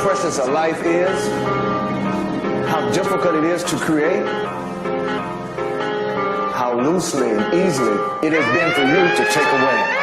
precious a life is, how difficult it is to create, how loosely and easily it has been for you to take away.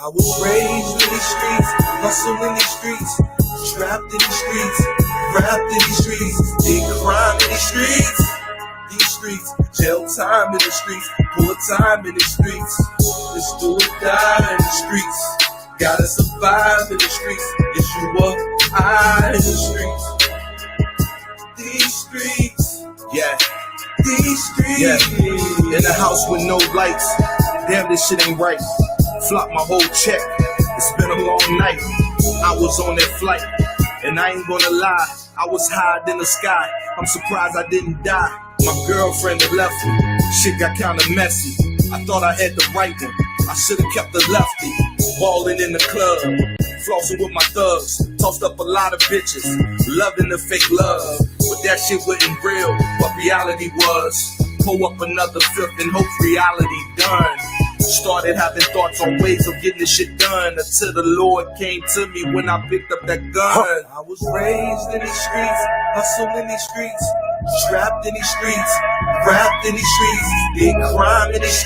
I was raised in these streets, hustled in these streets, trapped in these streets, wrapped in these streets, did crime in these streets, jail time in the streets, poor time in the streets, let's do or die in the streets, gotta survive in the streets, it's you or I in the streets, these streets, yeah. These streets, yeah. In a house with no lights, damn this shit ain't right. Flop my whole check, it's been a long night. I was on that flight, and I ain't gonna lie, I was high in the sky. I'm surprised I didn't die. My girlfriend had left me, shit got kinda messy. I thought I had the right one, I should've kept the lefty. Ballin' in the club, flossing with my thugs. Tossed up a lot of bitches, loving the fake love. But that shit wasn't real, what reality was. Pull up another fifth and hope reality done. Started having thoughts on ways of getting this shit done, until the Lord came to me when I picked up that gun. I was raised in these streets, hustled in these streets, trapped in these streets, wrapped in these streets, did crime in these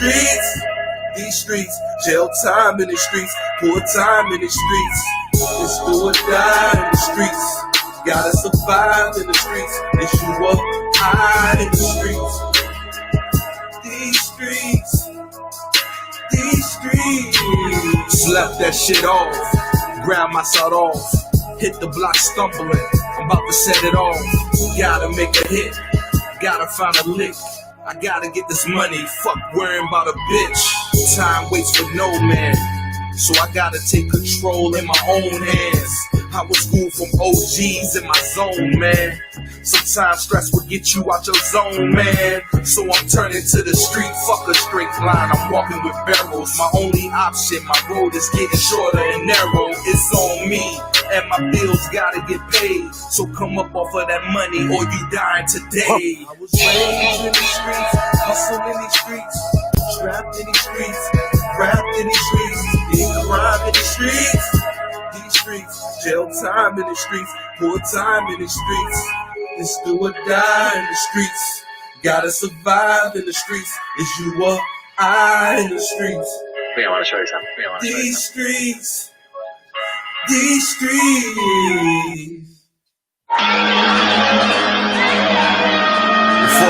streets, jail time in the streets, poor time in the streets, it's do or die in the streets, gotta survive in the streets, it's you or I in the streets, these streets. These streets. left that shit off. Grab my side off. Hit the block stumbling. I'm about to set it off. Gotta make a hit. Gotta find a lick. I gotta get this money. Fuck worrying about a bitch. Time waits for no man. So I gotta take control in my own hands. I was school from OGs in my zone, man. Sometimes stress will get you out your zone, man. So I'm turning to the street, fuck a straight line. I'm walking with barrels. My only option, my road is getting shorter and narrow. It's on me, and my bills gotta get paid. So come up off of that money, or you dying today. I was raised in these streets, hustle in these streets, trapped in these streets, wrapped in these streets, big crime in these streets. These streets, jail time in the streets, poor time in the streets. It's do or die in the streets. Gotta survive in the streets. It's you or I in the streets. I want to show you something. These streets. These streets. Before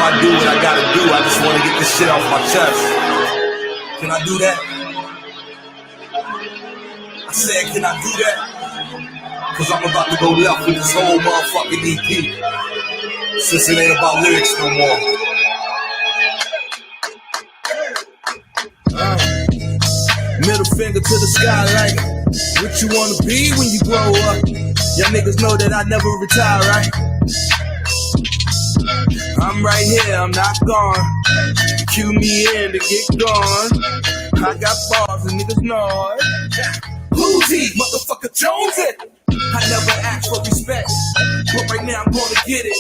I do what I gotta do, I just want to get this shit off my chest. Can I do that? I said, can I do that? Cause I'm about to go left with this whole motherfucking EP. Since it ain't about lyrics no more. Middle finger to the sky like, what you wanna be when you grow up? Y'all niggas know that I never retire, right? I'm right here, I'm not gone. Cue me in to get gone. I got bars and niggas know it. Who's he? Motherfucker Jonesy. I never asked for respect, but right now I'm gonna get it.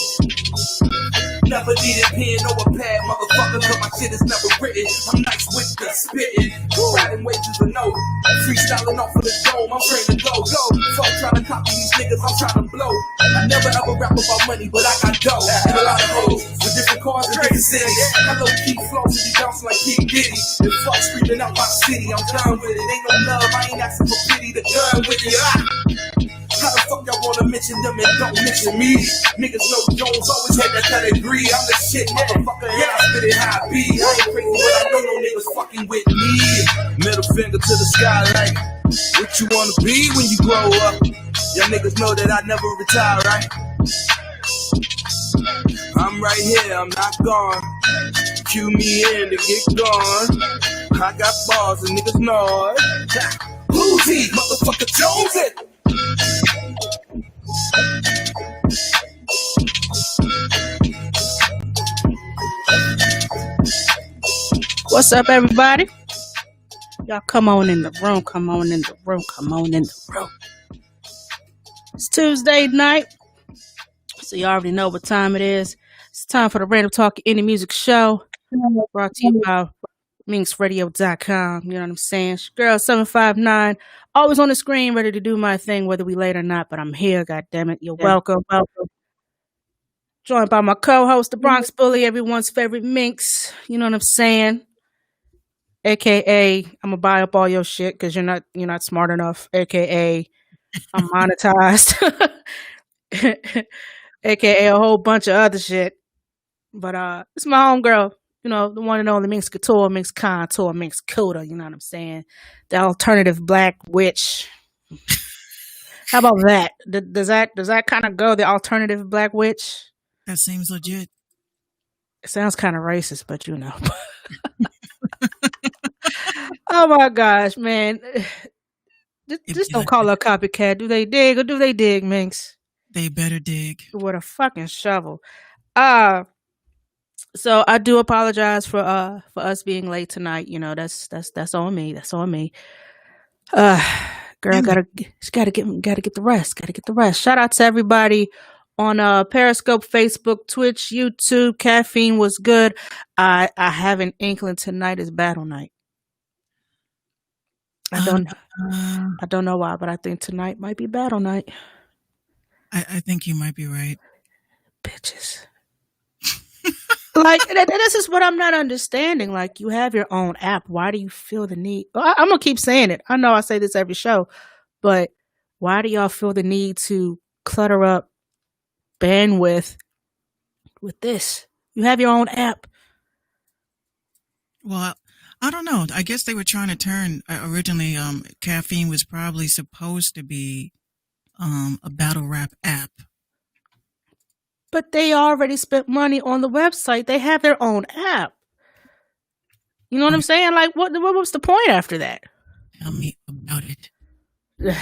Never needed pen or a pad, motherfucker, cause my shit is never written. I'm nice with the spitting, riding wages or no. Freestyling off of the dome, I'm trained to go. Fuck trying to copy these niggas, I'm trying to blow. I never ever rap about money, but I got dough. And a lot of hoes with different cars in different cities. I low key flows and be bouncing like P. Diddy. And fuck screaming out my city, I'm done with it. Ain't no love, I ain't asking for pity, the gun with it. How the fuck y'all wanna mention them and don't mention me? Niggas know Jones always had that pedigree. I'm the shit, motherfucker, and I spit it how I be. I ain't crazy, but I know no niggas fucking with me. Middle finger to the sky like, what you wanna be when you grow up? Y'all niggas know that I never retire, right? I'm right here, I'm not gone. Cue me in to get gone. I got bars and niggas know it. Who's he? Motherfucker Jonesy. What's up, everybody? Y'all come on in the room, come on in the room, come on in the room. It's Tuesday night, so you already know what time it is. It's time for the Random Talk Indie Music Show, brought to you by minxradio.com. You know what I'm saying? It's your girl 759, always on the screen, ready to do my thing, whether we late or not, but I'm here, goddammit. You're welcome. Joined by my co-host, the Bronx Bully, everyone's favorite Minx. You know what I'm saying? AKA, I'm gonna buy up all your shit because you're not smart enough. AKA, I'm monetized. AKA a whole bunch of other shit. But it's my homegirl, you know, the one and only Minx Couture, Minx Contour, Minx Cuda, you know what I'm saying? The alternative black witch. How about that? Does that kind of go, the alternative black witch? That seems legit. It sounds kind of racist, but you know. Oh my gosh, man. Just don't call her a copycat. Do they dig or do they dig, Minx? They better dig. With a fucking shovel. So I do apologize for us being late tonight. You know, that's on me. That's on me. Girl, gotta get the rest. Gotta get the rest. Shout out to everybody on Periscope, Facebook, Twitch, YouTube. Caffeine was good. I have an inkling tonight is battle night. I don't know why, but I think tonight might be battle night. I think you might be right. Bitches. Like, this is what I'm not understanding. Like, you have your own app. Why do you feel the need? I'm going to keep saying it. I know I say this every show, but why do y'all feel the need to clutter up bandwidth with this? You have your own app. Well, I don't know. I guess they were trying to turn originally. Caffeine was probably supposed to be a battle rap app. But they already spent money on the website. They have their own app. You know what I'm saying? Like, what was the point after that? Tell me about it. I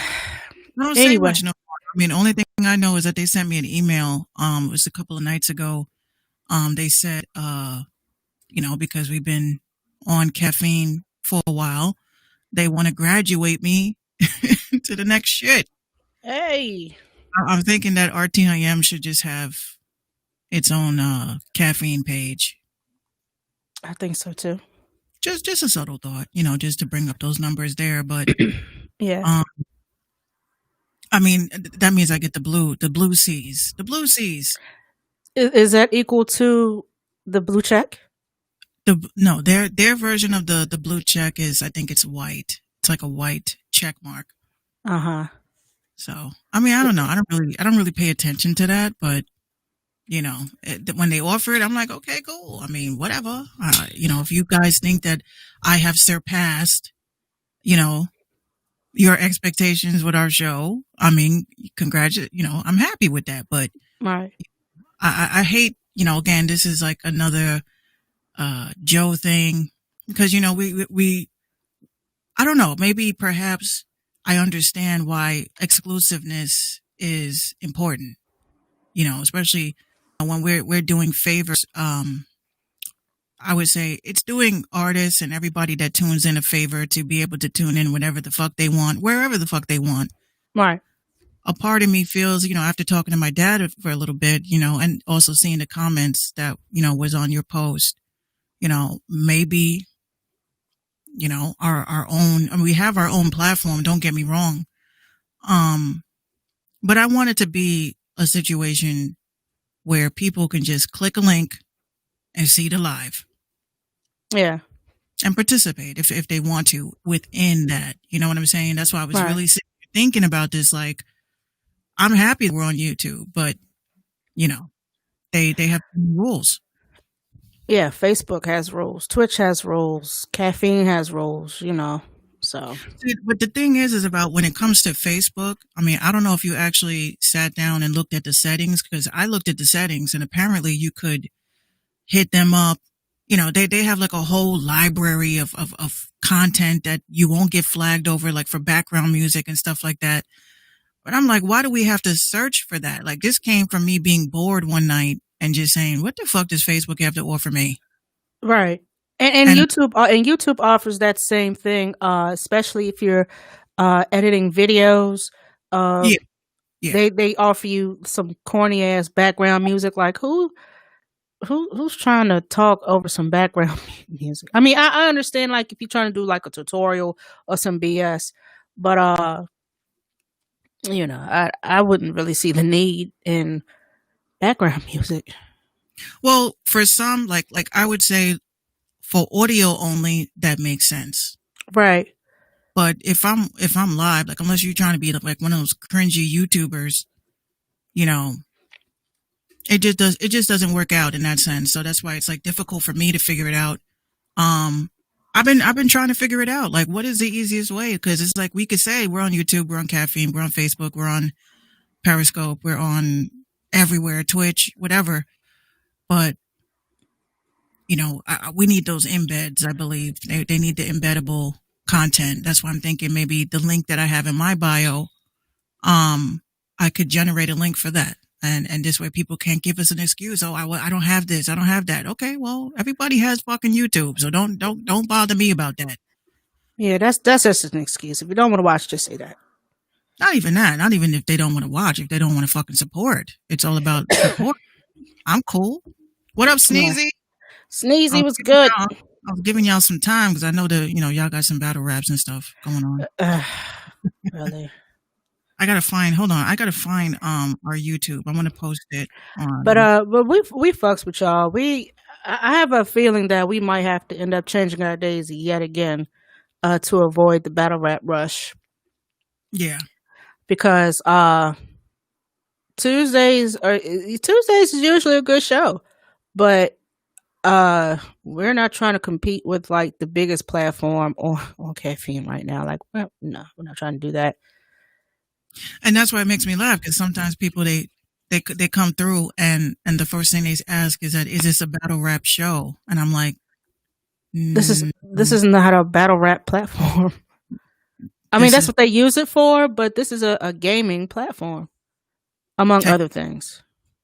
don't say Anyway, much no more. I mean, the only thing I know is that they sent me an email. It was a couple of nights ago. They said, because we've been on caffeine for a while, they want to graduate me to the next shit. hey, I'm thinking that RTIM should just have its own caffeine page. I think so too. Just a subtle thought, just to bring up those numbers there. But Yeah. I mean, that means I get the blue C's. The blue C's. Is that equal to the blue check? No, their version of the blue check is, I think it's white. It's like a white check mark. Uh-huh. So, I mean, I don't know. I don't really pay attention to that, but when they offer it, I'm like, okay, cool. I mean, whatever. If you guys think that I have surpassed, your expectations with our show, I mean, congratulate. I'm happy with that. But Right. I hate, again, this is like another Joe thing because we I don't know, maybe perhaps I understand why exclusiveness is important. Especially when we're doing favors. I would say it's doing artists and everybody that tunes in a favor to be able to tune in whenever the fuck they want, wherever the fuck they want. Right. A part of me feels, after talking to my dad for a little bit, and also seeing the comments that, was on your post, maybe, our own, I mean, we have our own platform. Don't get me wrong. But I want it to be a situation where people can just click a link and see the live. Yeah. And participate if they want to within that. You know what I'm saying? That's why I was Right. really thinking about this. Like, I'm happy we're on YouTube, but they have rules. Yeah, Facebook has rules. Twitch has rules. Caffeine has rules, So, But the thing is about when it comes to Facebook, I mean, I don't know if you actually sat down and looked at the settings, because I looked at the settings and apparently you could hit them up. They have like a whole library of content that you won't get flagged over, like for background music and stuff like that. But I'm like, why do we have to search for that? Like, this came from me being bored one night and just saying, what the fuck does Facebook have to offer me? right. And YouTube offers that same thing, especially if you're editing videos. Yeah. They offer you some corny ass background music. Like who's trying to talk over some background music? I mean, I understand like if you're trying to do like a tutorial or some BS, but I wouldn't really see the need in background music. Well, for some, like I would say for audio only, that makes sense. Right. But if I'm live, like, unless you're trying to be like one of those cringy YouTubers, it just doesn't work out in that sense. So that's why it's like difficult for me to figure it out. I've been trying to figure it out. Like, what is the easiest way? Because it's like we could say we're on YouTube, we're on Caffeine, we're on Facebook, we're on Periscope, we're on everywhere, Twitch, whatever. But we need those embeds. I believe they need the embeddable content. That's why I'm thinking maybe the link that I have in my bio, I could generate a link for that. And this way people can't give us an excuse. Oh, I don't have this. I don't have that. Okay. Well, everybody has fucking YouTube. So don't bother me about that. Yeah, that's just an excuse. If you don't want to watch, just say that. Not even that. Not even if they don't want to watch, if they don't want to fucking support. It's all about support. I'm cool. What up, Sneezy? Yeah. Sneezy was good. I was giving y'all some time because I know that, y'all got some battle raps and stuff going on. Really? I gotta find our YouTube. I'm gonna post it on. But we fucks with y'all. I have a feeling that we might have to end up changing our days yet again to avoid the battle rap rush. Yeah. Because Tuesdays is usually a good show. But we're not trying to compete with like the biggest platform on caffeine right now. Like, well, no, we're not trying to do that. And that's why it makes me laugh, because sometimes people they come through and the first thing they ask is this a battle rap show? And I'm like, This is not a battle rap platform. I mean, that's what they use it for, but this is a gaming platform, among other things.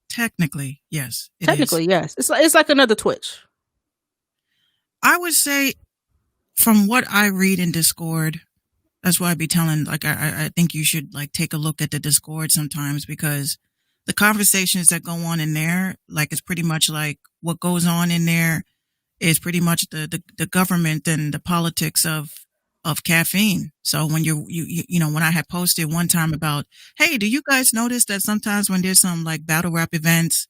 Technically, yes. Technically, yes. It's like another Twitch. I would say, from what I read in Discord, that's why I'd be telling, like, I think you should like take a look at the Discord sometimes, because the conversations that go on in there, like, it's pretty much like what goes on in there is pretty much the government and the politics of caffeine. So when you know, when I had posted one time about, hey, do you guys notice that sometimes when there's some like battle rap events,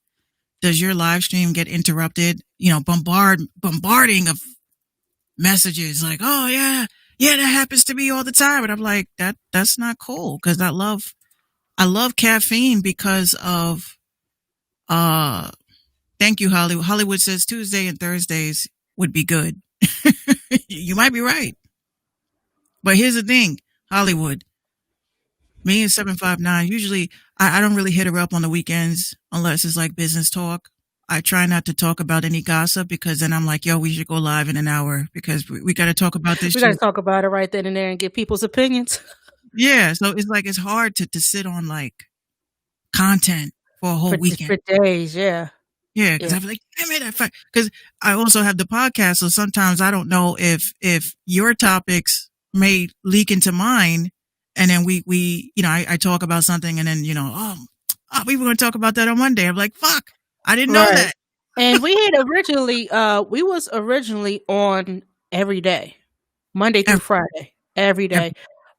does your live stream get interrupted? You know, bombarding of messages like, oh yeah, that happens to me all the time. And I'm like, that's not cool, because I love caffeine because of thank you, Hollywood. Hollywood says Tuesday and Thursdays would be good. You might be right. But here's the thing, Hollywood. Me and 759, usually I don't really hit her up on the weekends unless it's like business talk. I try not to talk about any gossip, because then I'm like, yo, we should go live in an hour, because we got to talk about this. We got to talk about it right then and there and get people's opinions. Yeah. So it's like, it's hard to sit on like content for a whole weekend. For days, yeah. Yeah, because I'm like, damn it, because I also have the podcast, so sometimes I don't know if your topics may leak into mine, and then we you know, I talk about something, and then, you know, oh we were going to talk about that on Monday. I'm like, fuck, I didn't know that. And we had originally we was originally on every day, Monday through Friday, every day.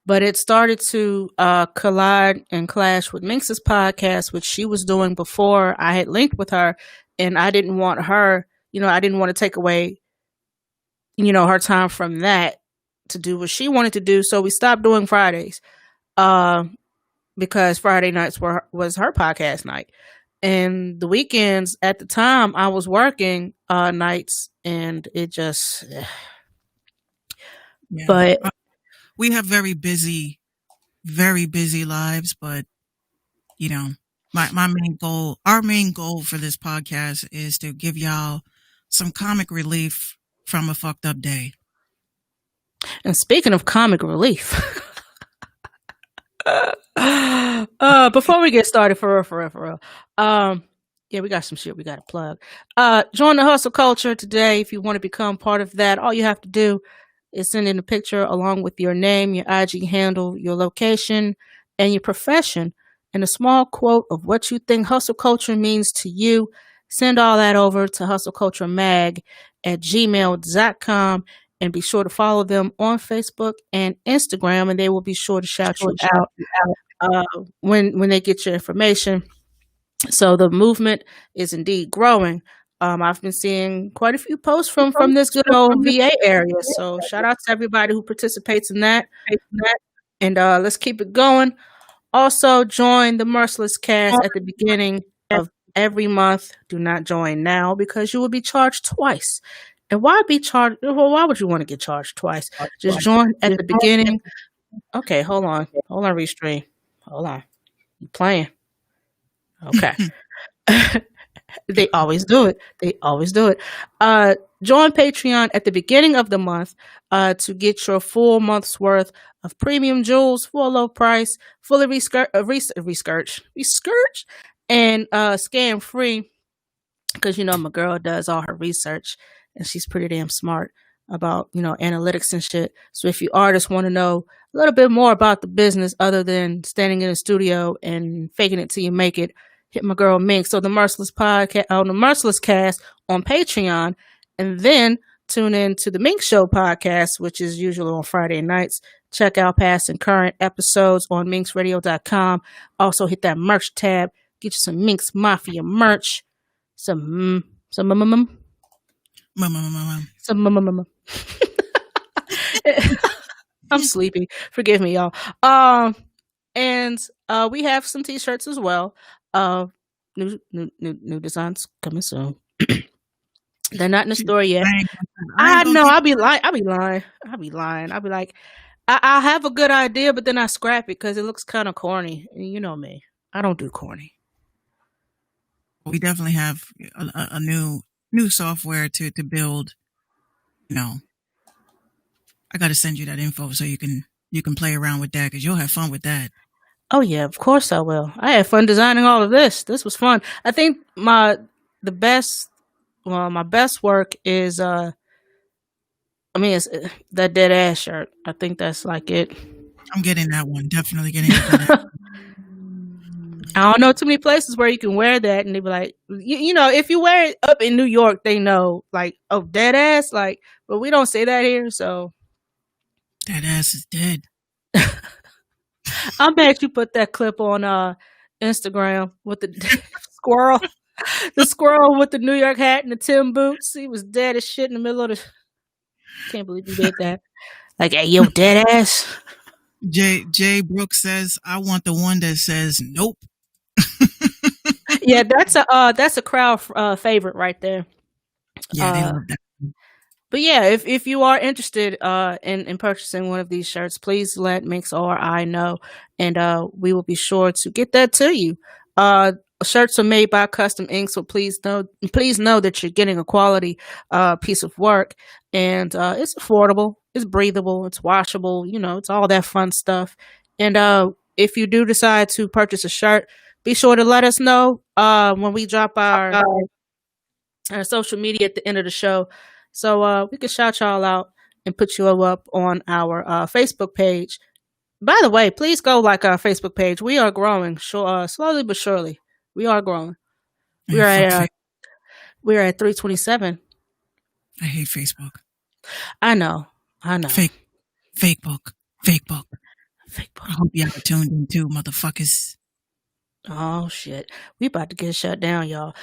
But it started to collide and clash with Minx's podcast, which she was doing before I had linked with her. And I didn't want her, you know, I didn't want to take away, you know, her time from that to do what she wanted to do. So we stopped doing Fridays because Friday nights was her podcast night. And the weekends at the time I was working nights, and it just, but we have very busy lives, but you know, our main goal for this podcast is to give y'all some comic relief from a fucked up day. And speaking of comic relief, before we get started, for real, yeah, we got some shit we got to plug. Join the hustle culture today. If you want to become part of that, all you have to do is send in a picture along with your name, your IG handle, your location, and your profession, and a small quote of what you think hustle culture means to you. Send all that over to hustleculturemag@gmail.com, and be sure to follow them on Facebook and Instagram, and they will be sure to shout you out when they get your information. So the movement is indeed growing. I've been seeing quite a few posts from this good old VA area. So shout out to everybody who participates in that. And let's keep it going. Also, join the Merciless Cast at the beginning of every month. Do not join now, because you will be charged twice. And why be charged? Well, why would you want to get charged twice? Just join at the beginning. Okay, hold on, Restream. Hold on. You playing. Okay. They always do it. Join Patreon at the beginning of the month to get your full month's worth of premium jewels for a low price, fully researched and scam free. Because, you know, my girl does all her research, and she's pretty damn smart about, you know, analytics and shit. So if you artists want to know a little bit more about the business other than standing in a studio and faking it till you make it, hit my girl Mink. So the Merciless podcast on the Merciless Cast on Patreon, and then tune in to the Mink Show podcast, which is usually on Friday nights. Check out past and current episodes on minxradio.com. Also hit that merch tab. Get you some Minx Mafia merch. I'm sleepy. Forgive me, y'all. And we have some t-shirts as well. New designs coming soon. They're not in the store yet. I ain't, I gonna know. keep. I'll be lying. I'll be lying. I'll be like, I'll have a good idea, but then I scrap it because it looks kind of corny. And you know me. I don't do corny. We definitely have a new software to build. You know, I got to send you that info so you can play around with that because you'll have fun with that. Oh yeah, of course I will. I had fun designing all of this. This was fun. I think my best work is it's that dead ass shirt. I think that's like it. I'm getting that one. Definitely getting it. I don't know too many places where you can wear that, and they be like, you know, if you wear it up in New York, they know, like, oh, dead ass, like, but we don't say that here, so That ass is dead. I'm mad you put that clip on Instagram with the squirrel, the squirrel with the New York hat and the Tim boots. He was dead as shit in the middle of the. Can't believe you did that. Like, hey, yo, dead ass. Jay Brooks says, "I want the one that says nope." Yeah, that's a crowd favorite right there. Yeah, they love that. But yeah, if you are interested in purchasing one of these shirts, please let Minx or I know, and we will be sure to get that to you. Shirts are made by Custom Ink, so please know that you're getting a quality piece of work, and it's affordable, it's breathable, it's washable. You know, it's all that fun stuff. And if you do decide to purchase a shirt, be sure to let us know when we drop our social media at the end of the show. So we can shout y'all out and put you up on our Facebook page. By the way, please go like our Facebook page. We are growing, slowly but surely. We are growing. We're at 327. I hate Facebook. I know. Fake book. I hope y'all are tuned in too, motherfuckers. Oh shit, we about to get shut down, y'all.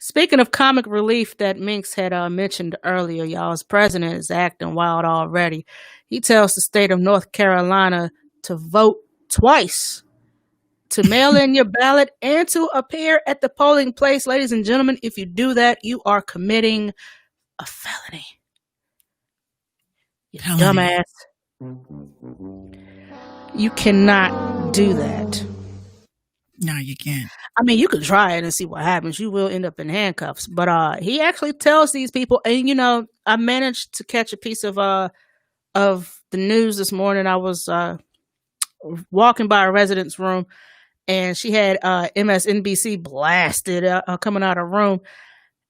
Speaking of comic relief that Minx had mentioned earlier, y'all's president is acting wild already. He tells the state of North Carolina to vote twice, to mail in your ballot, and to appear at the polling place. Ladies and gentlemen, if you do that, you are committing a felony. You dumbass. You cannot do that. No, you can't. I mean, you could try it and see what happens. You will end up in handcuffs. But he actually tells these people, and you know, I managed to catch a piece of the news this morning. I was walking by a resident's room, and she had MSNBC blasted coming out of the room.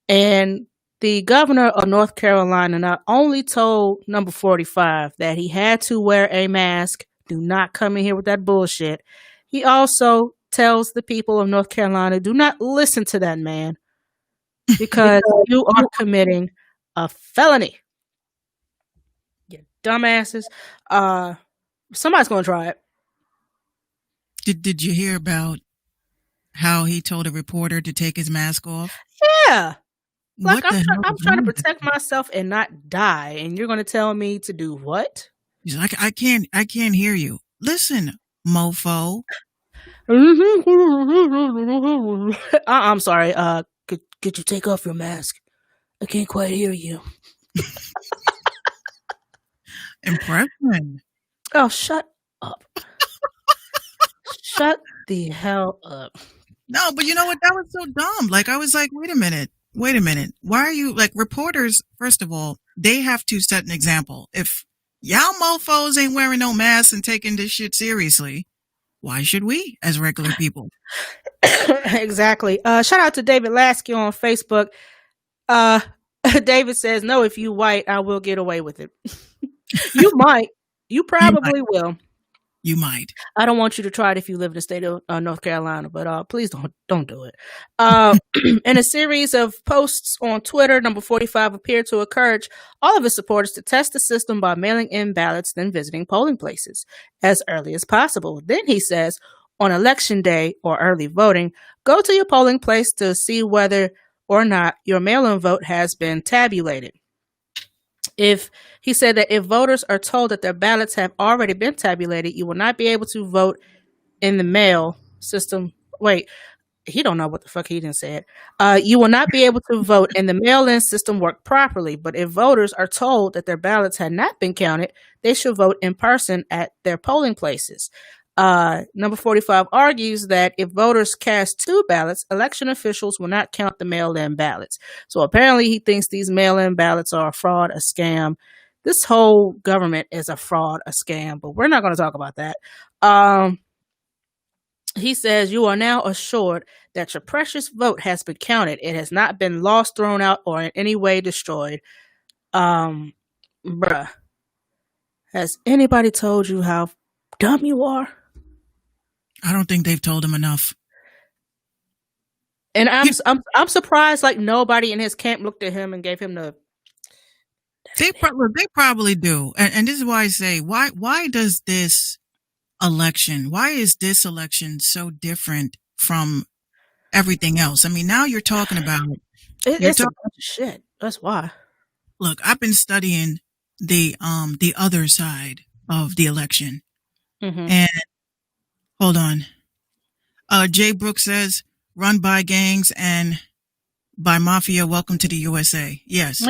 And the governor of North Carolina not only told number 45 that he had to wear a mask, do not come in here with that bullshit. He also tells the people of North Carolina, do not listen to that man because you are committing a felony. You dumbasses. Somebody's going to try it. Did you hear about how he told a reporter to take his mask off? Yeah. Like, I'm trying to with protect myself and not die, and you're going to tell me to do what? He's like, I can't hear you. Listen, mofo. I'm sorry. Could you take off your mask? I can't quite hear you. Impression. Oh, shut up. Shut the hell up. No, but you know what? That was so dumb. Like, I was like, wait a minute. Why are you, like, reporters, first of all, they have to set an example. If y'all mofos ain't wearing no masks and taking this shit seriously, why should we as regular people? Exactly. Shout out to David Lasky on Facebook. David says, no, if you white, I will get away with it. You might. You probably will. You might. I don't want you to try it if you live in the state of North Carolina, but please don't do it. In a series of posts on Twitter, number 45 appeared to encourage all of his supporters to test the system by mailing in ballots, then visiting polling places as early as possible. Then he says, on election day or early voting, go to your polling place to see whether or not your mail-in vote has been tabulated. He said that if voters are told that their ballots have already been tabulated, you will not be able to vote in the mail system. Wait, he don't know what the fuck he done said. You will not be able to vote, and the mail-in system worked properly. But if voters are told that their ballots had not been counted, they should vote in person at their polling places. Number 45 argues that if voters cast 2 ballots, election officials will not count the mail-in ballots. So apparently he thinks these mail-in ballots are a fraud, a scam. This whole government is a fraud, a scam, but we're not going to talk about that. He says, you are now assured that your precious vote has been counted. It has not been lost, thrown out, or in any way destroyed. Bruh, has anybody told you how dumb you are? I don't think they've told him enough. And I'm surprised like nobody in his camp looked at him and gave him the. They probably do, and this is why I say why does this election? Why is this election so different from everything else? I mean, now you're talking about It's a bunch of shit. That's why. Look, I've been studying the other side of the election, and hold on. Jay Brooks says, "Run by gangs and by mafia. Welcome to the USA." Yes.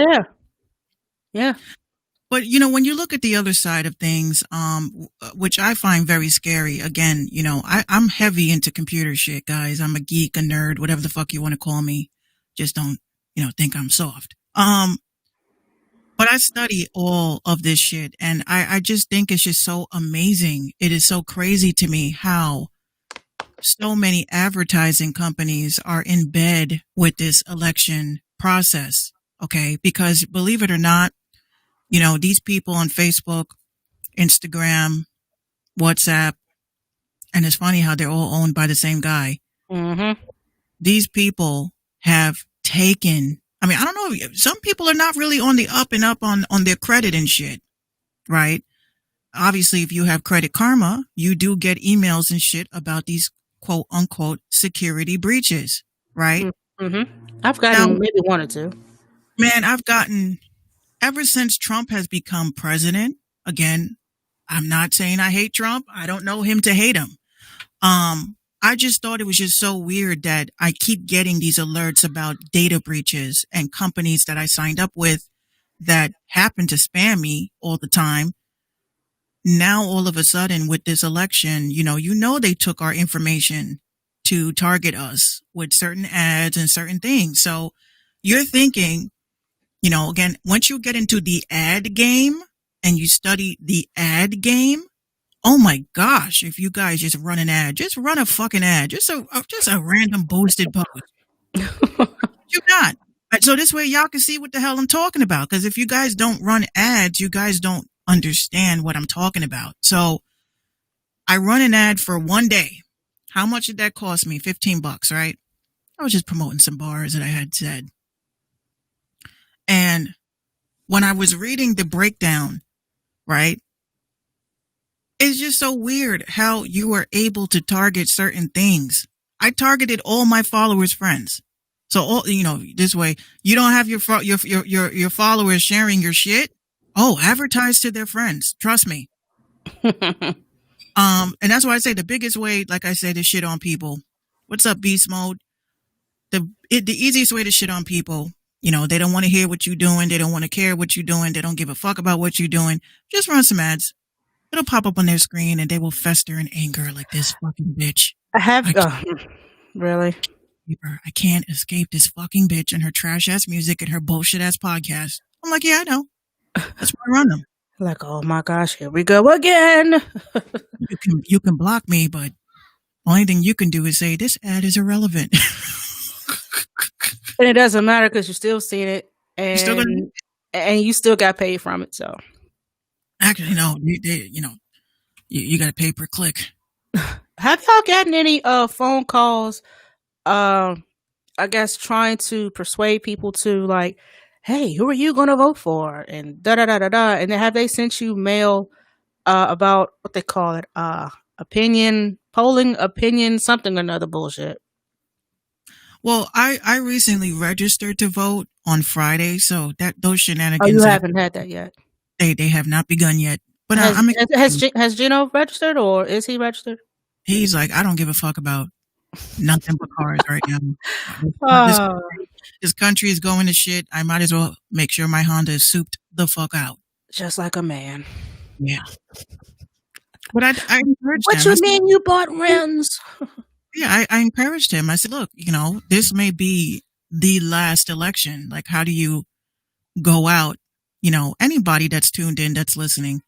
Yeah. But, when you look at the other side of things, which I find very scary, again, I'm heavy into computer shit, guys. I'm a geek, a nerd, whatever the fuck you want to call me. Just don't, think I'm soft. But I study all of this shit, and I just think it's just so amazing. It is so crazy to me how so many advertising companies are in bed with this election process. Okay. Because believe it or not, these people on Facebook, Instagram, WhatsApp, and it's funny how they're all owned by the same guy. These people have taken, I don't know, some people are not really on the up and up on their credit and shit, right? Obviously, if you have Credit Karma, you do get emails and shit about these quote unquote security breaches, right? I've gotten maybe 1 or 2. Man, I've gotten, ever since Trump has become president, again, I'm not saying I hate Trump. I don't know him to hate him. I just thought it was just so weird that I keep getting these alerts about data breaches and companies that I signed up with that happen to spam me all the time. Now, all of a sudden with this election, they took our information to target us with certain ads and certain things. So you're thinking, again, once you get into the ad game and you study the ad game, oh my gosh, if you guys just run an ad, just run a fucking ad, just a random boosted post. You're not. So this way y'all can see what the hell I'm talking about. Because if you guys don't run ads, you guys don't understand what I'm talking about. So I run an ad for 1 day. How much did that cost me? $15, right? I was just promoting some bars that I had said. And when I was reading the breakdown, right, it's just so weird how you are able to target certain things. I targeted all my followers' friends. So, all, this way, you don't have your followers sharing your shit. Oh, advertise to their friends. Trust me. And that's why I say the biggest way, like I said, is shit on people. What's up, Beast Mode? The easiest way to shit on people, they don't want to hear what you're doing. They don't want to care what you're doing. They don't give a fuck about what you're doing. Just run some ads. It'll pop up on their screen and they will fester in anger like this fucking bitch. Really? I can't escape this fucking bitch and her trash ass music and her bullshit ass podcast. I'm like, yeah, I know. That's why I run them. Like, oh my gosh, here we go again. You can block me, but only thing you can do is say this ad is irrelevant. And it doesn't matter because you're still seeing it, and you still got paid from it. So actually, no, you got to pay per click. Have y'all gotten any phone calls? I guess trying to persuade people to like, hey, who are you going to vote for? And da da da da da. And then have they sent you mail about what they call it, polling opinion, something or another bullshit? Well, I recently registered to vote on Friday, so those shenanigans. Oh, you haven't had that yet. They have not begun yet. But has Gino registered, or is he registered? He's like, I don't give a fuck about Nothing but cars right now. Oh, This country is going to shit. I might as well make sure my Honda is souped the fuck out. just like a man. Yeah. But I encouraged What him. you I said, mean you bought rims? yeah, I encouraged him. I said, look, this may be the last election. Like, how do you go out? Anybody that's tuned in, that's listening,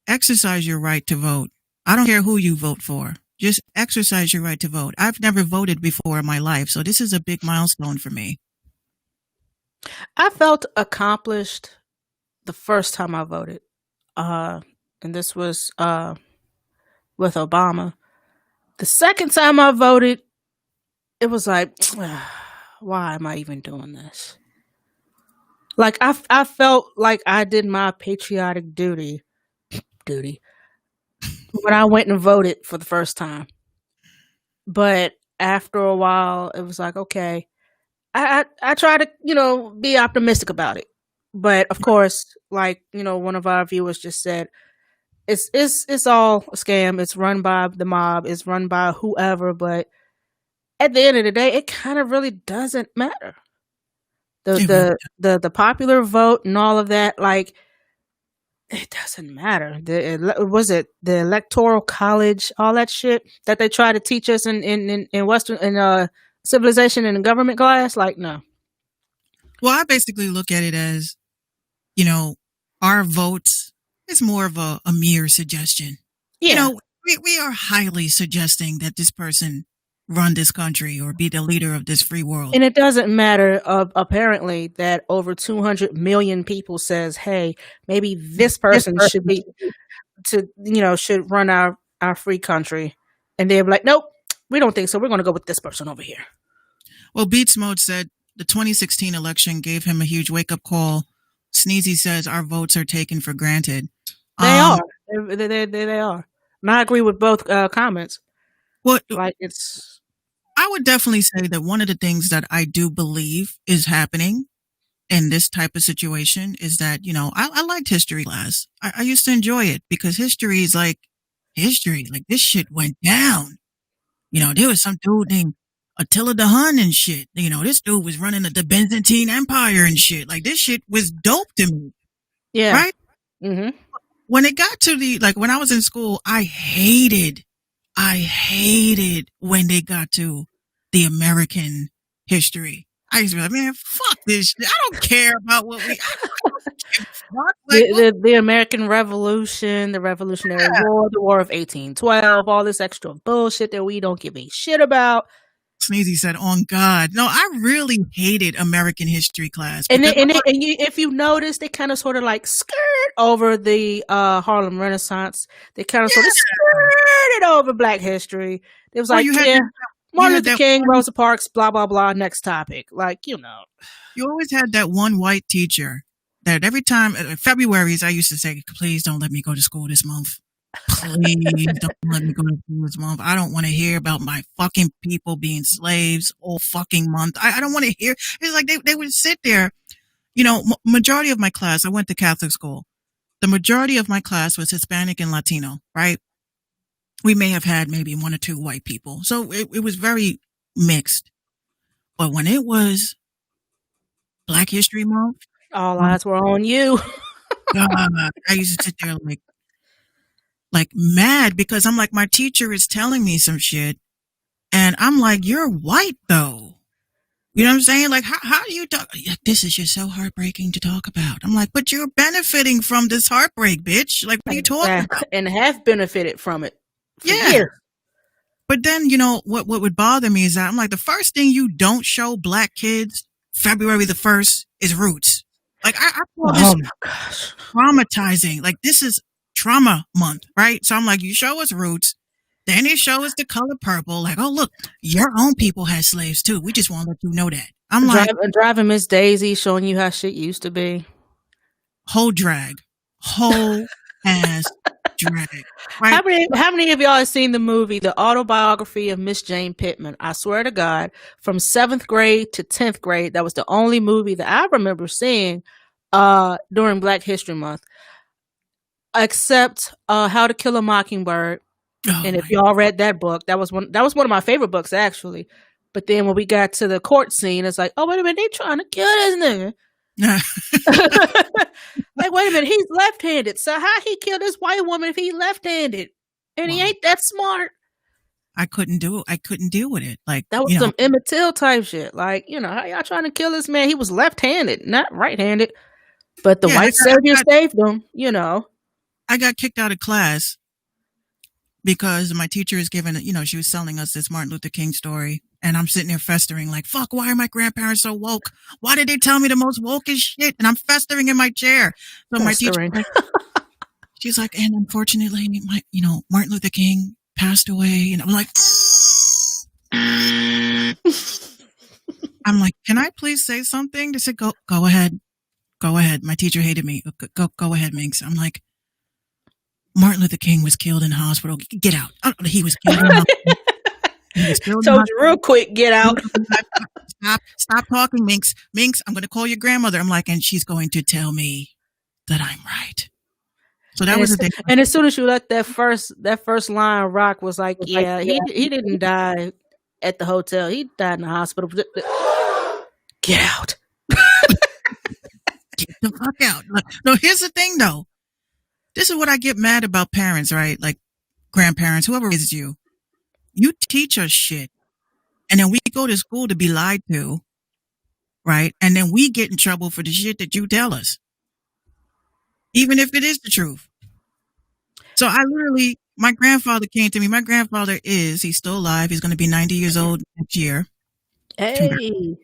exercise your right to vote. I don't care who you vote for. Just exercise your right to vote. I've never voted before in my life, so this is a big milestone for me. I felt accomplished the first time I voted. And this was with Obama. The second time I voted, it was like, why am I even doing this? Like I felt like I did my patriotic duty when I went and voted for the first time. But after a while, it was like, okay, I try to, be optimistic about it. But of course, like, one of our viewers just said, it's all a scam. It's run by the mob. It's run by whoever. But at the end of the day, it kind of really doesn't matter. The popular vote and all of that, like, it doesn't matter. Was it the Electoral College, all that shit that they try to teach us in Western civilization and government class? Like, no. Well, I basically look at it as, our votes is more of a mere suggestion. Yeah. We are highly suggesting that this person run this country or be the leader of this free world. And it doesn't matter, apparently, that over 200 million people says, hey, maybe this person should run our free country. And they're like, nope, we don't think so. We're going to go with this person over here. Well, Beats Mode said the 2016 election gave him a huge wake-up call. Sneezy says our votes are taken for granted. They are. They are. And I agree with both comments. Well, like I would definitely say that one of the things that I do believe is happening in this type of situation is that, I liked history class. I used to enjoy it because history is like history. Like, this shit went down. There was some dude named Attila the Hun and shit. This dude was running the Byzantine Empire and shit. Like, this shit was dope to me. Yeah. Right? Mm-hmm. When it got to when I was in school, I hated when they got to the American history. I used to be like, man, fuck this shit. I don't care about what we... The American Revolution, the Revolutionary War, the War of 1812, all this extra bullshit that we don't give a shit about. Sneezy said, on God. No, I really hated American history class. If you notice, they kind of sort of like skirt over the Harlem Renaissance. They kind of sort of skirted over Black history. It was like, Martin Luther King, Rosa Parks, blah, blah, blah, next topic. Like, You always had that one white teacher that every time, February's, I used to say, please don't let me go to school this month. Please don't let me go to school this month. I don't want to hear about my fucking people being slaves all fucking month. I don't want to hear. It's like they would sit there. Majority of my class, I went to Catholic school. The majority of my class was Hispanic and Latino, right? We may have had maybe one or two white people. So it was very mixed. But when it was Black History Month, all eyes were on you. God, I used to sit there like mad because I'm like, my teacher is telling me some shit and I'm like, you're white though. You know what I'm saying? Like, how do you talk? This is just so heartbreaking to talk about. I'm like, but you're benefiting from this heartbreak, bitch. Like, what are you talking about? And have benefited from it. Yeah. Years. But then, what would bother me is that I'm like, the first thing you don't show Black kids February the 1st is Roots. Like, I call this my gosh, traumatizing. Like, this is trauma month, right? So I'm like, you show us Roots, then you show us the color purple. Like, oh look, your own people had slaves too. We just want to let you know that. I'm like, driving Miss Daisy, showing you how shit used to be. Whole ass drag. Right? How many of y'all have seen the movie, The Autobiography of Miss Jane Pittman? I swear to God, from 7th grade to 10th grade, that was the only movie that I remember seeing during Black History Month. Except How to Kill a Mockingbird Oh And if my y'all read that book, that was one of my favorite books actually. But then when we got to the court scene, it's like, oh wait a minute, they trying to kill this nigga. God. Like, wait a minute, he's left-handed. So how he killed this white woman if he left-handed? And he Well, ain't that smart. I couldn't do it. I couldn't deal with it. Like, That was some Emmett Till type shit. Like, how y'all trying to kill this man? He was left-handed, not right-handed. But the yeah, white savior saved him, I got kicked out of class because my teacher is giving, she was telling us this Martin Luther King story. And I'm sitting there festering like, fuck, why are my grandparents so woke? Why did they tell me the most wokest shit? And I'm festering in my chair. So my teacher, Festering. she's like, and unfortunately, Martin Luther King passed away. And I'm like, can I please say something? They said, go ahead. Go ahead. My teacher hated me. Go ahead, Minx. I'm like, Martin Luther King was killed in hospital. Get out. He was killed in hospital. Told you real quick, get out. Stop talking, Minx. Minx, I'm going to call your grandmother. I'm like, and she's going to tell me that I'm right. So that was the thing. And as soon as you let that first line rock, was like, yeah, he didn't die at the hotel. He died in the hospital. Get out. Get the fuck out. No, here's the thing though. This is what I get mad about parents, right? Like grandparents, whoever raises you. You teach us shit. And then we go to school to be lied to, right? And then we get in trouble for the shit that you tell us. Even if it is the truth. So my grandfather came to me. My grandfather he's still alive. He's going to be 90 years old next year. Hey.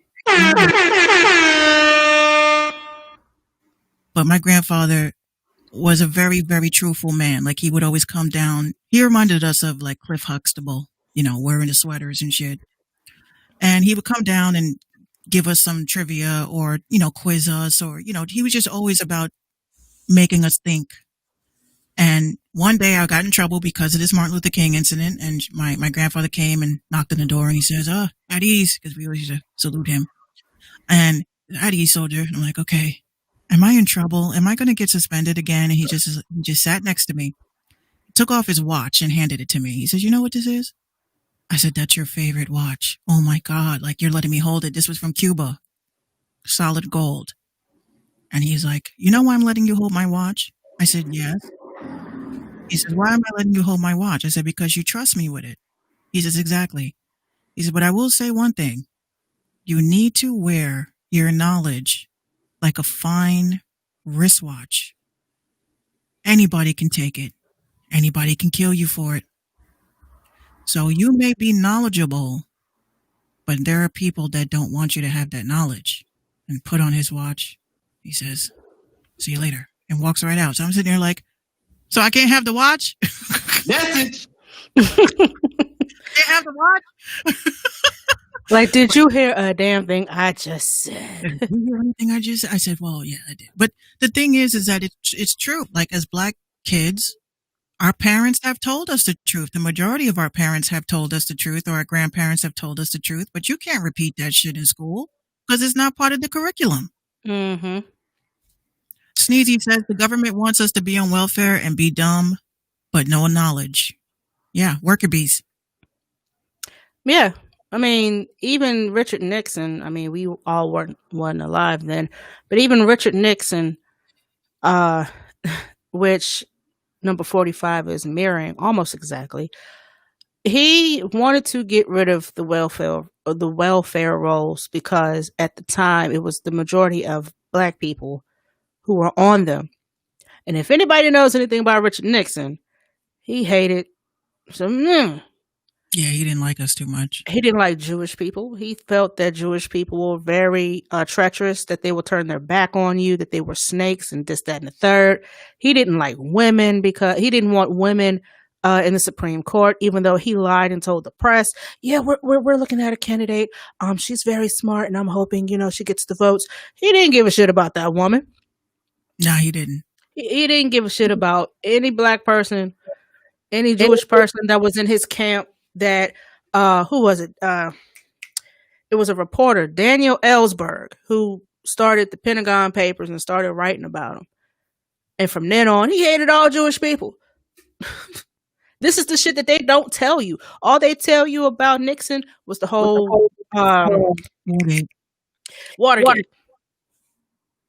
But my grandfather was a very, very truthful man. Like he would always come down. He reminded us of like Cliff Huxtable, wearing the sweaters and shit. And he would come down and give us some trivia or, quiz us or, he was just always about making us think. And one day I got in trouble because of this Martin Luther King incident. And my grandfather came and knocked on the door and he says, at ease, because we always used to salute him. And at ease, soldier. And I'm like, okay, am I in trouble? Am I going to get suspended again? And he just sat next to me, took off his watch and handed it to me. He says, you know what this is? I said, that's your favorite watch. Oh my God. Like you're letting me hold it. This was from Cuba. Solid gold. And he's like, you know why I'm letting you hold my watch? I said, yes. He said, why am I letting you hold my watch? I said, because you trust me with it. He says, exactly. He said, but I will say one thing. You need to wear your knowledge like a fine wristwatch. Anybody can take it. Anybody can kill you for it. So you may be knowledgeable, but there are people that don't want you to have that knowledge. And put on his watch. He says, see you later. And walks right out. So I'm sitting there like, so I can't have the watch? Message. Can't have the watch? Like, did you hear a damn thing I just said? Did you hear anything I just said? I said, well, yeah, I did. But the thing is that it's true. Like as Black kids, our parents have told us the truth. The majority of our parents have told us the truth, or our grandparents have told us the truth. But you can't repeat that shit in school because it's not part of the curriculum. Mm-hmm. Sneezy says the government wants us to be on welfare and be dumb, but no knowledge. Yeah, worker bees. Yeah. I mean, even Richard Nixon, we all weren't alive then, but even Richard Nixon, which number 45 is mirroring almost exactly, he wanted to get rid of the welfare rolls because at the time it was the majority of Black people who were on them. And if anybody knows anything about Richard Nixon, he hated Yeah, he didn't like us too much. He didn't like Jewish people. He felt that Jewish people were very treacherous, that they would turn their back on you, that they were snakes and this, that, and the third. He didn't like women because he didn't want women in the Supreme Court, even though he lied and told the press, yeah, we're looking at a candidate. She's very smart and I'm hoping, she gets the votes. He didn't give a shit about that woman. No, he didn't. He didn't give a shit about any Black person, any Jewish person that was in his camp. That who was it? It was a reporter, Daniel Ellsberg, who started the Pentagon Papers and started writing about him. And from then on, he hated all Jewish people. This is the shit that they don't tell you. All they tell you about Nixon was the whole Watergate.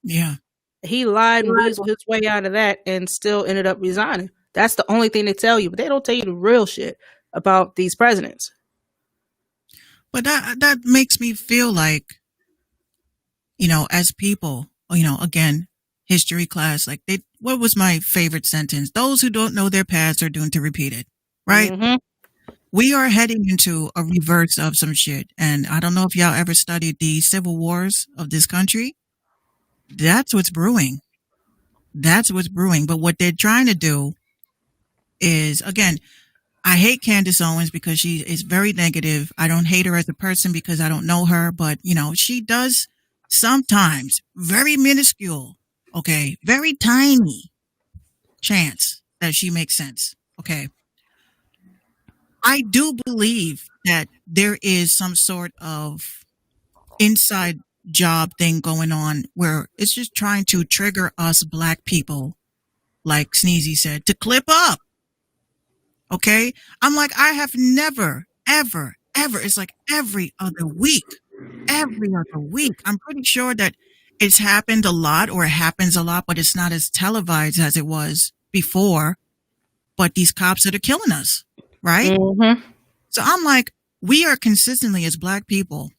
Yeah. He lied and weaseled his way out of that and still ended up resigning. That's the only thing they tell you, but they don't tell you the real shit about these presidents. But that makes me feel like, as people, again, history class, like what was my favorite sentence? Those who don't know their past are doomed to repeat it, right? Mm-hmm. We are heading into a reverse of some shit. And I don't know if y'all ever studied the civil wars of this country. That's what's brewing. That's what's brewing. But what they're trying to do is, again, I hate Candace Owens because she is very negative. I don't hate her as a person because I don't know her, but she does sometimes very minuscule, okay, very tiny chance that she makes sense. Okay. I do believe that there is some sort of inside job thing going on where it's just trying to trigger us black people, like Sneezy said, to clip up. Okay. I'm like, I have never, ever, it's like every other week. I'm pretty sure that it's happened a lot or it happens a lot, but it's not as televised as it was before. But these cops that are killing us, right? Mm-hmm. So I'm like, we are consistently as black people,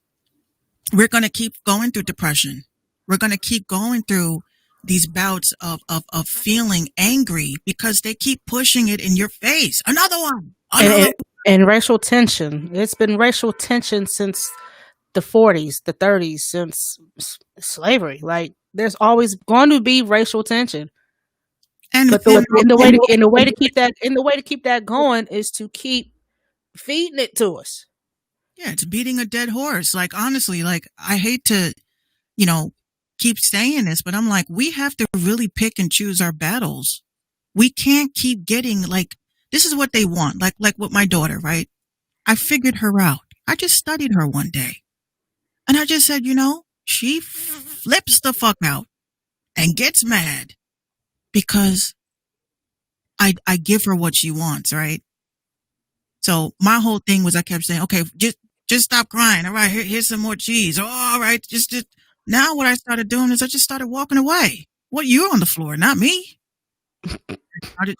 we're going to keep going through depression. We're going to keep going through these bouts of feeling angry because they keep pushing it in your face. Another one. And racial tension. It's been racial tension since the 40s, the 30s, since slavery. Like, there's always going to be racial tension. And but the way to keep that going is to keep feeding it to us. Yeah, it's beating a dead horse. Like, honestly, like, I hate to, keep saying this, but I'm like, we have to really pick and choose our battles. We can't keep getting like, this is what they want. Like with my daughter, right? I figured her out. I just studied her one day and I just said, she flips the fuck out and gets mad because I give her what she wants. Right. So my whole thing was I kept saying, okay, just stop crying. All right. Here's some more cheese. Oh, all right. Just now what I started doing is I just started walking away. What, you're on the floor, not me.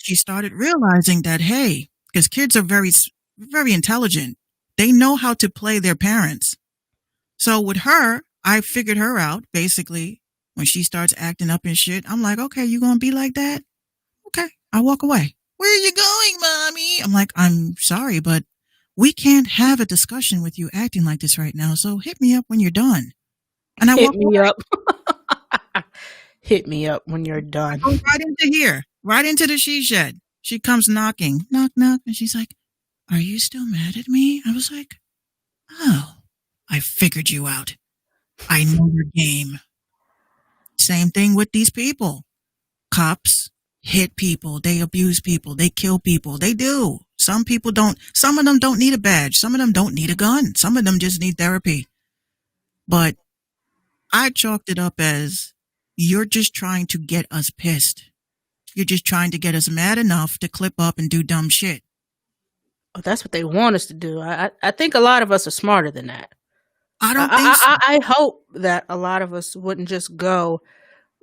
She started realizing that, hey, because kids are very, very intelligent. They know how to play their parents. So with her, I figured her out basically when she starts acting up and shit. I'm like, okay, you going to be like that? Okay. I walk away. Where are you going, mommy? I'm like, I'm sorry, but we can't have a discussion with you acting like this right now. So hit me up when you're done. And I hit me up. Hit me up when you're done. I go right into here, right into the she shed. She comes knocking, knock, knock. And she's like, are you still mad at me? I was like, oh, I figured you out. I know your game. Same thing with these people. Cops hit people. They abuse people. They kill people. They do. Some people don't. Some of them don't need a badge. Some of them don't need a gun. Some of them just need therapy. But I chalked it up as you're just trying to get us pissed. You're just trying to get us mad enough to clip up and do dumb shit. Oh, that's what they want us to do. I think a lot of us are smarter than that. I don't think so. I hope that a lot of us wouldn't just go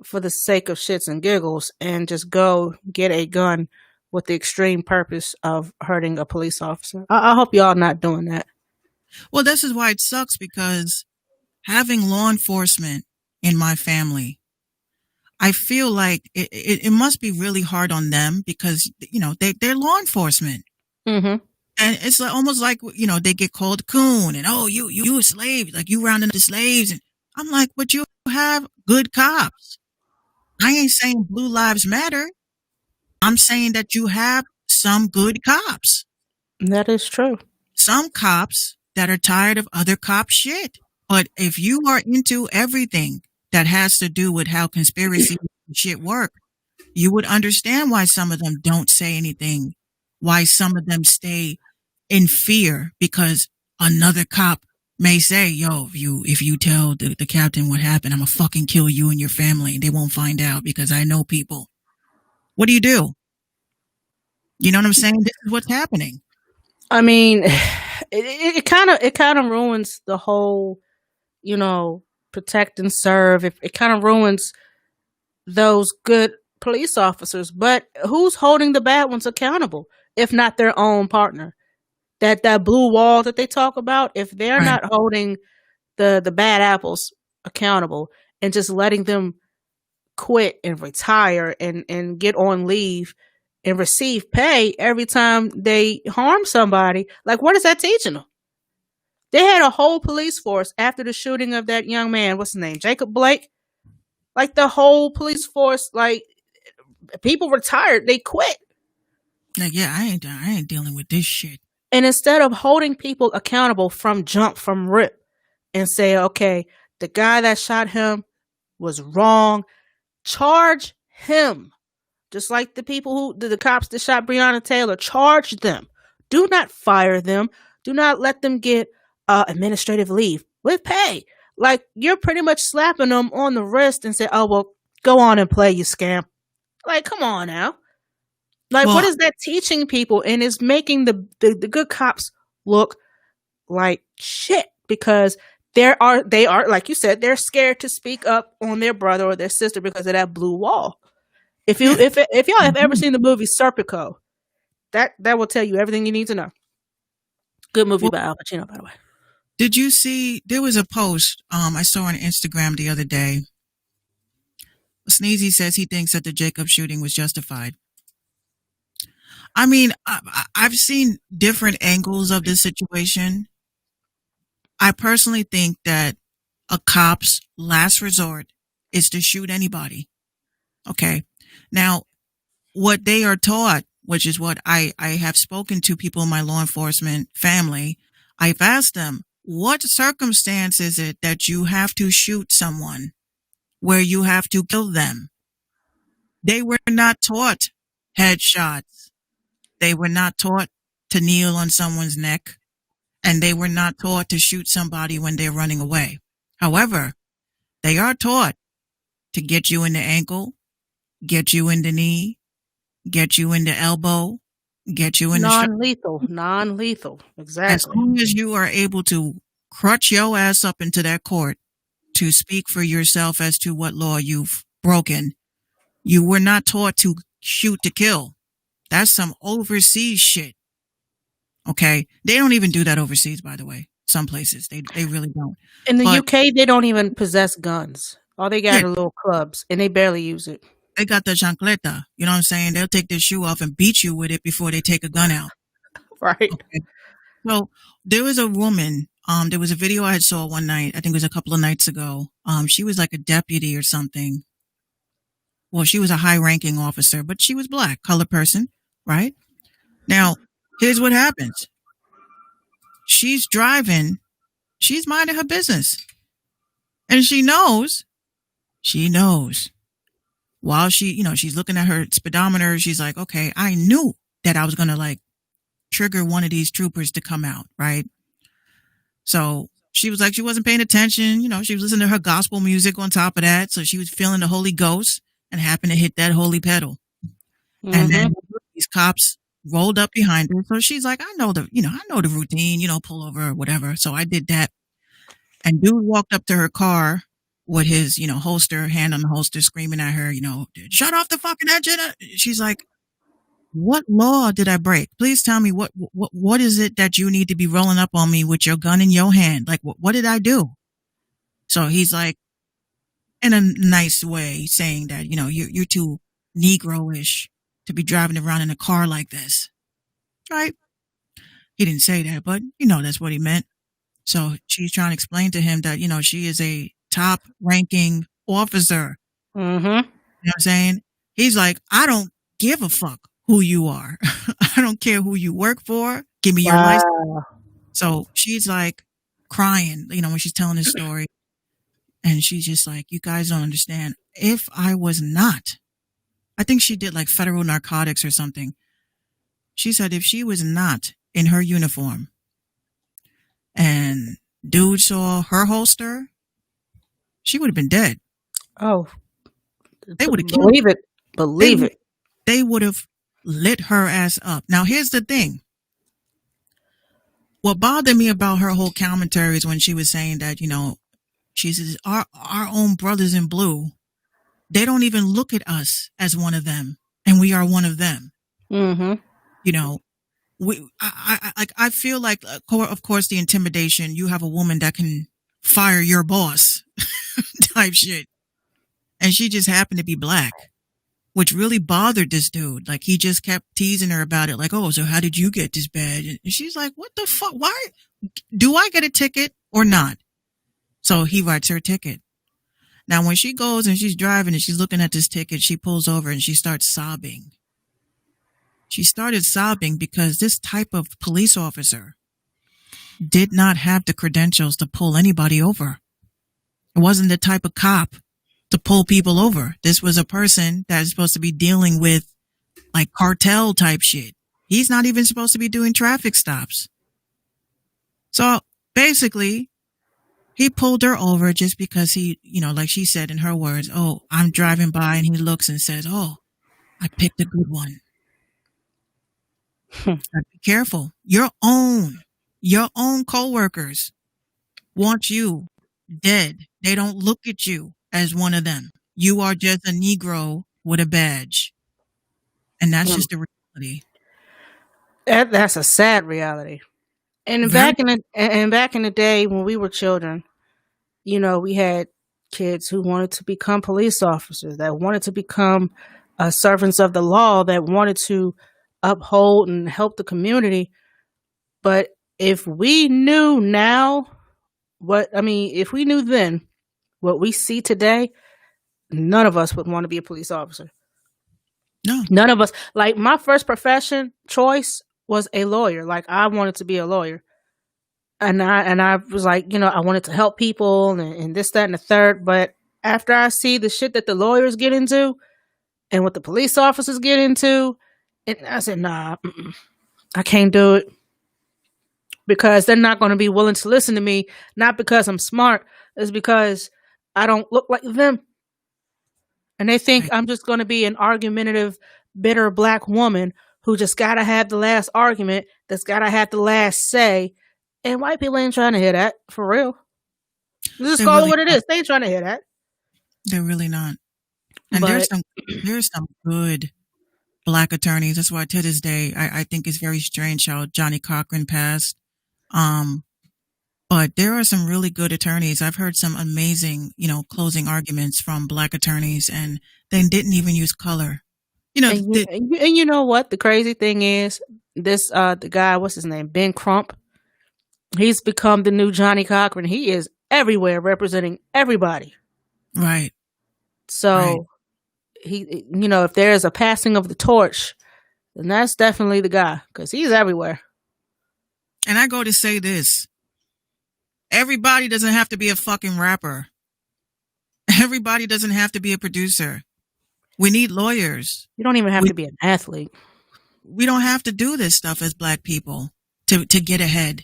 for the sake of shits and giggles and just go get a gun with the extreme purpose of hurting a police officer. I hope y'all not doing that. Well, this is why it sucks, because having law enforcement in my family, I feel like it must be really hard on them because, they're law enforcement. Mm-hmm. And it's almost like, they get called coon and, oh, you a slave, like you rounding up the slaves. And I'm like, but you have good cops. I ain't saying blue lives matter. I'm saying that you have some good cops. That is true. Some cops that are tired of other cops' shit. But if you are into everything that has to do with how conspiracy shit work, you would understand why some of them don't say anything, why some of them stay in fear, because another cop may say, yo, if you tell the captain what happened, I'm gonna fucking kill you and your family. They won't find out because I know people. What do? You know what I'm saying? This is what's happening. I mean, it kind of ruins the whole, you know, protect and serve. It kind of ruins those good police officers. But who's holding the bad ones accountable if not their own partner? That blue wall that they talk about, if they're Right. not holding the bad apples accountable and just letting them quit and retire and get on leave and receive pay every time they harm somebody, like what is that teaching them? They had a whole police force after the shooting of that young man, what's his name, Jacob Blake. Like the whole police force, like people retired, they quit. Like, yeah, I ain't dealing with this shit. And instead of holding people accountable from jump, from rip, and say, okay, the guy that shot him was wrong, charge him. Just like the people the cops that shot Breonna Taylor, charge them. Do not fire them. Do not let them get administrative leave with pay. Like, you're pretty much slapping them on the wrist and say, oh, well, go on and play, you scam. Like, come on now. Like, Well, what is that teaching people? And it's making the good cops look like shit because they are, like you said, they're scared to speak up on their brother or their sister because of that blue wall. If yeah. y'all have ever Mhm. seen the movie Serpico, that will tell you everything you need to know. Good movie Well, by Al Pacino, by the way. did you see there was a post I saw on Instagram the other day. Sneezy says he thinks that the Jacob shooting was justified. I mean, I've seen different angles of this situation. I personally think that a cop's last resort is to shoot anybody. Okay. Now, what they are taught, which is what I have spoken to people in my law enforcement family, I've asked them, what circumstance is it that you have to shoot someone where you have to kill them? They were not taught headshots. They were not taught to kneel on someone's neck, and they were not taught to shoot somebody when they're running away. However, they are taught to get you in the ankle, get you in the knee, get you in the elbow, get you in the shoulder. Non-lethal. As Exactly. long as you are able to crutch your ass up into that court to speak for yourself as to what law you've broken, you were not taught to shoot to kill. That's some overseas shit. Okay. They don't even do that overseas, by the way. Some places they really don't. In the But UK, they don't even possess guns. All they got yeah, are little clubs, and they barely use it. they got the chancleta. You know what I'm saying? They'll take their shoe off and beat you with it before they take a gun out. Right. Okay. So there was a woman. There was a video I had saw one night. I think it was a couple of nights ago. She was like a deputy or something. Well, she was a high-ranking officer, but she was black, colored person, right? Now, here's what happens. She's driving. She's minding her business, and she knows. While she's looking at her speedometer, she's like, okay, I knew that I was gonna like trigger one of these troopers to come out, right? So she was like, she wasn't paying attention. She was listening to her gospel music on top of that. So she was feeling the Holy Ghost and happened to hit that holy pedal. And then these cops rolled up behind her. So she's like, I know the routine, pull over or whatever. So I did that. And dude walked up to her car with his, holster, hand on the holster, screaming at her, shut off the fucking engine. She's like, what law did I break? Please tell me what is it that you need to be rolling up on me with your gun in your hand? Like, what did I do? So he's like, in a nice way, saying that, you're too Negro-ish to be driving around in a car like this. Right? He didn't say that, but that's what he meant. So she's trying to explain to him that, she is a top ranking officer. Mm-hmm. You know what I'm saying? He's like, I don't give a fuck who you are. I don't care who you work for. Give me your license. So she's like crying, when she's telling this story. And she's just like, you guys don't understand. If I was not, I think she did like federal narcotics or something. She said if she was not in her uniform and dude saw her holster, she would have been dead. Oh, They would have killed her. believe it. They would have lit her ass up. Now, here's the thing. What bothered me about her whole commentary is when she was saying that, she says, our own brothers in blue, they don't even look at us as one of them, and we are one of them. Mm-hmm. I feel like, of course, the intimidation, you have a woman that can fire your boss type shit. And she just happened to be black, which really bothered this dude. Like, he just kept teasing her about it. Like, oh, so how did you get this badge? And she's like, what the fuck? Why? Do I get a ticket or not? So he writes her a ticket. Now, when she goes and she's driving and she's looking at this ticket, she pulls over and she starts sobbing. She started sobbing because this type of police officer did not have the credentials to pull anybody over. It wasn't the type of cop to pull people over. This was a person that is supposed to be dealing with like cartel type shit. He's not even supposed to be doing traffic stops. So basically, he pulled her over just because he, like she said in her words, oh, I'm driving by, and he looks and says, oh, I picked a good one. Be careful. Your own coworkers want you dead. They don't look at you as one of them. You are just a Negro with a badge. And that's just the reality. That's a sad reality. And back in the day when we were children, we had kids who wanted to become police officers, that wanted to become servants of the law, that wanted to uphold and help the community. But if we knew now if we knew then what we see today, none of us would want to be a police officer. No. None of us. Like, my first profession choice was a lawyer. Like, I wanted to be a lawyer. And I was like, I wanted to help people and this, that, and the third. But after I see the shit that the lawyers get into and what the police officers get into, and I said, nah, I can't do it. Because they're not going to be willing to listen to me, not because I'm smart, it's because I don't look like them. And they think I'm just going to be an argumentative, bitter black woman who just got to have the last argument, that's got to have the last say. And white people ain't trying to hear that, for real. Just call it what it is. They ain't trying to hear that. They're really not. And there's some good black attorneys. That's why to this day, I think it's very strange how Johnny Cochran passed. But there are some really good attorneys. I've heard some amazing, closing arguments from black attorneys, and they didn't even use color. And you know what? The crazy thing is, the guy, what's his name? Ben Crump. He's become the new Johnny Cochran. He is everywhere representing everybody. Right. So right. He, if there's a passing of the torch, then that's definitely the guy, because he's everywhere. And I go to say this. Everybody doesn't have to be a fucking rapper. Everybody doesn't have to be a producer. We need lawyers. You don't even have to be an athlete. We don't have to do this stuff as black people to get ahead.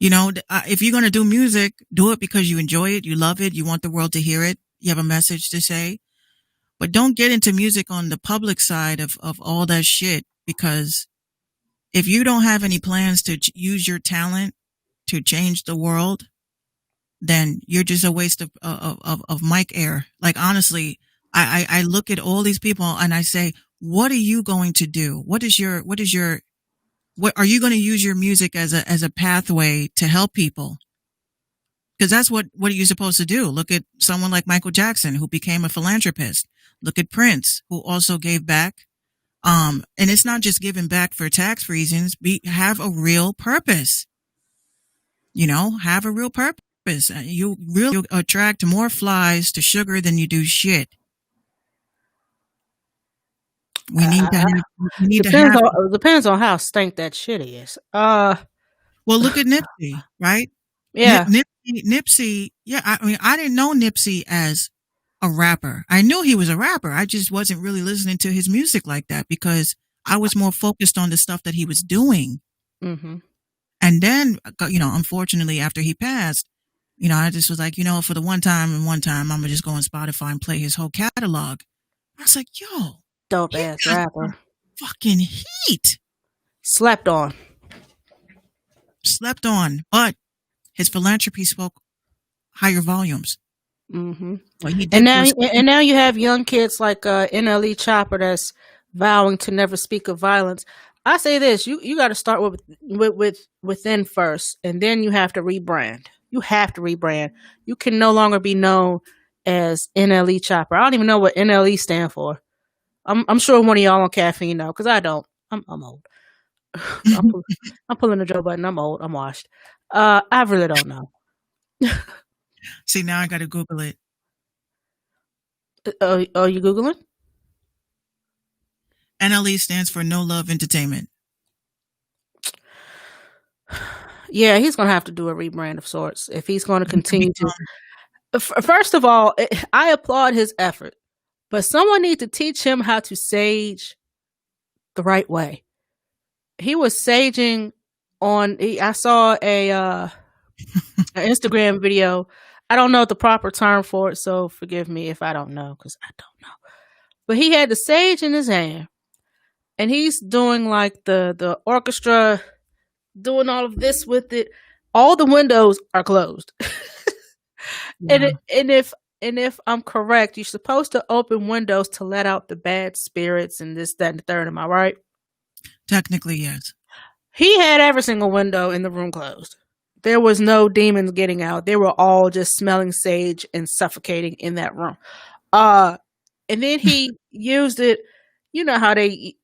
If you're going to do music, do it because you enjoy it, you love it, you want the world to hear it, you have a message to say. But don't get into music on the public side of all that shit, because if you don't have any plans to use your talent to change the world, then you're just a waste of mic air. Like, honestly, I look at all these people and I say, what are you going to do? What are you going to use your music as a pathway to help people? Because that's what are you supposed to do? Look at someone like Michael Jackson, who became a philanthropist. Look at Prince, who also gave back. And it's not just giving back for tax reasons. Have a real purpose. Have a real purpose. You really attract more flies to sugar than you do shit. We need depends on how stank that shit is. Well, look at Nipsey, right? Yeah. Nipsey. Yeah. I didn't know Nipsey as a rapper. I knew he was a rapper. I just wasn't really listening to his music like that because I was more focused on the stuff that he was doing. Mm-hmm. And then, unfortunately, after he passed, I just was like, for the one time, I'm going to just go on Spotify and play his whole catalog. I was like, yo. Dope ass rapper. fucking heat. Slept on. Slept on, but his philanthropy spoke higher volumes. Mm-hmm. Well, he did And now, post- and now you have young kids like NLE Chopper that's vowing to never speak of violence. I say this: you got to start with within first, and then you have to rebrand. You have to rebrand. You can no longer be known as NLE Chopper. I don't even know what NLE stand for. I'm sure one of y'all on caffeine know, because I don't. I'm old. I'm pulling the Joe button. I'm old. I'm washed. I really don't know. See, now I got to Google it. Are you Googling? NLE stands for No Love Entertainment. Yeah, he's going to have to do a rebrand of sorts if he's going to continue to. First of all, I applaud his effort, but someone needs to teach him how to sage the right way. He was saging on. I saw an Instagram video. I don't know the proper term for it, so forgive me if I don't know, because I don't know. But he had the sage in his hand, and he's doing like the orchestra, doing all of this with it. All the windows are closed. Yeah. And if I'm correct, you're supposed to open windows to let out the bad spirits and this, that, and the third. Am I right? Technically, yes. He had every single window in the room closed. There was no demons getting out. They were all just smelling sage and suffocating in that room. And then he used it. You know how they,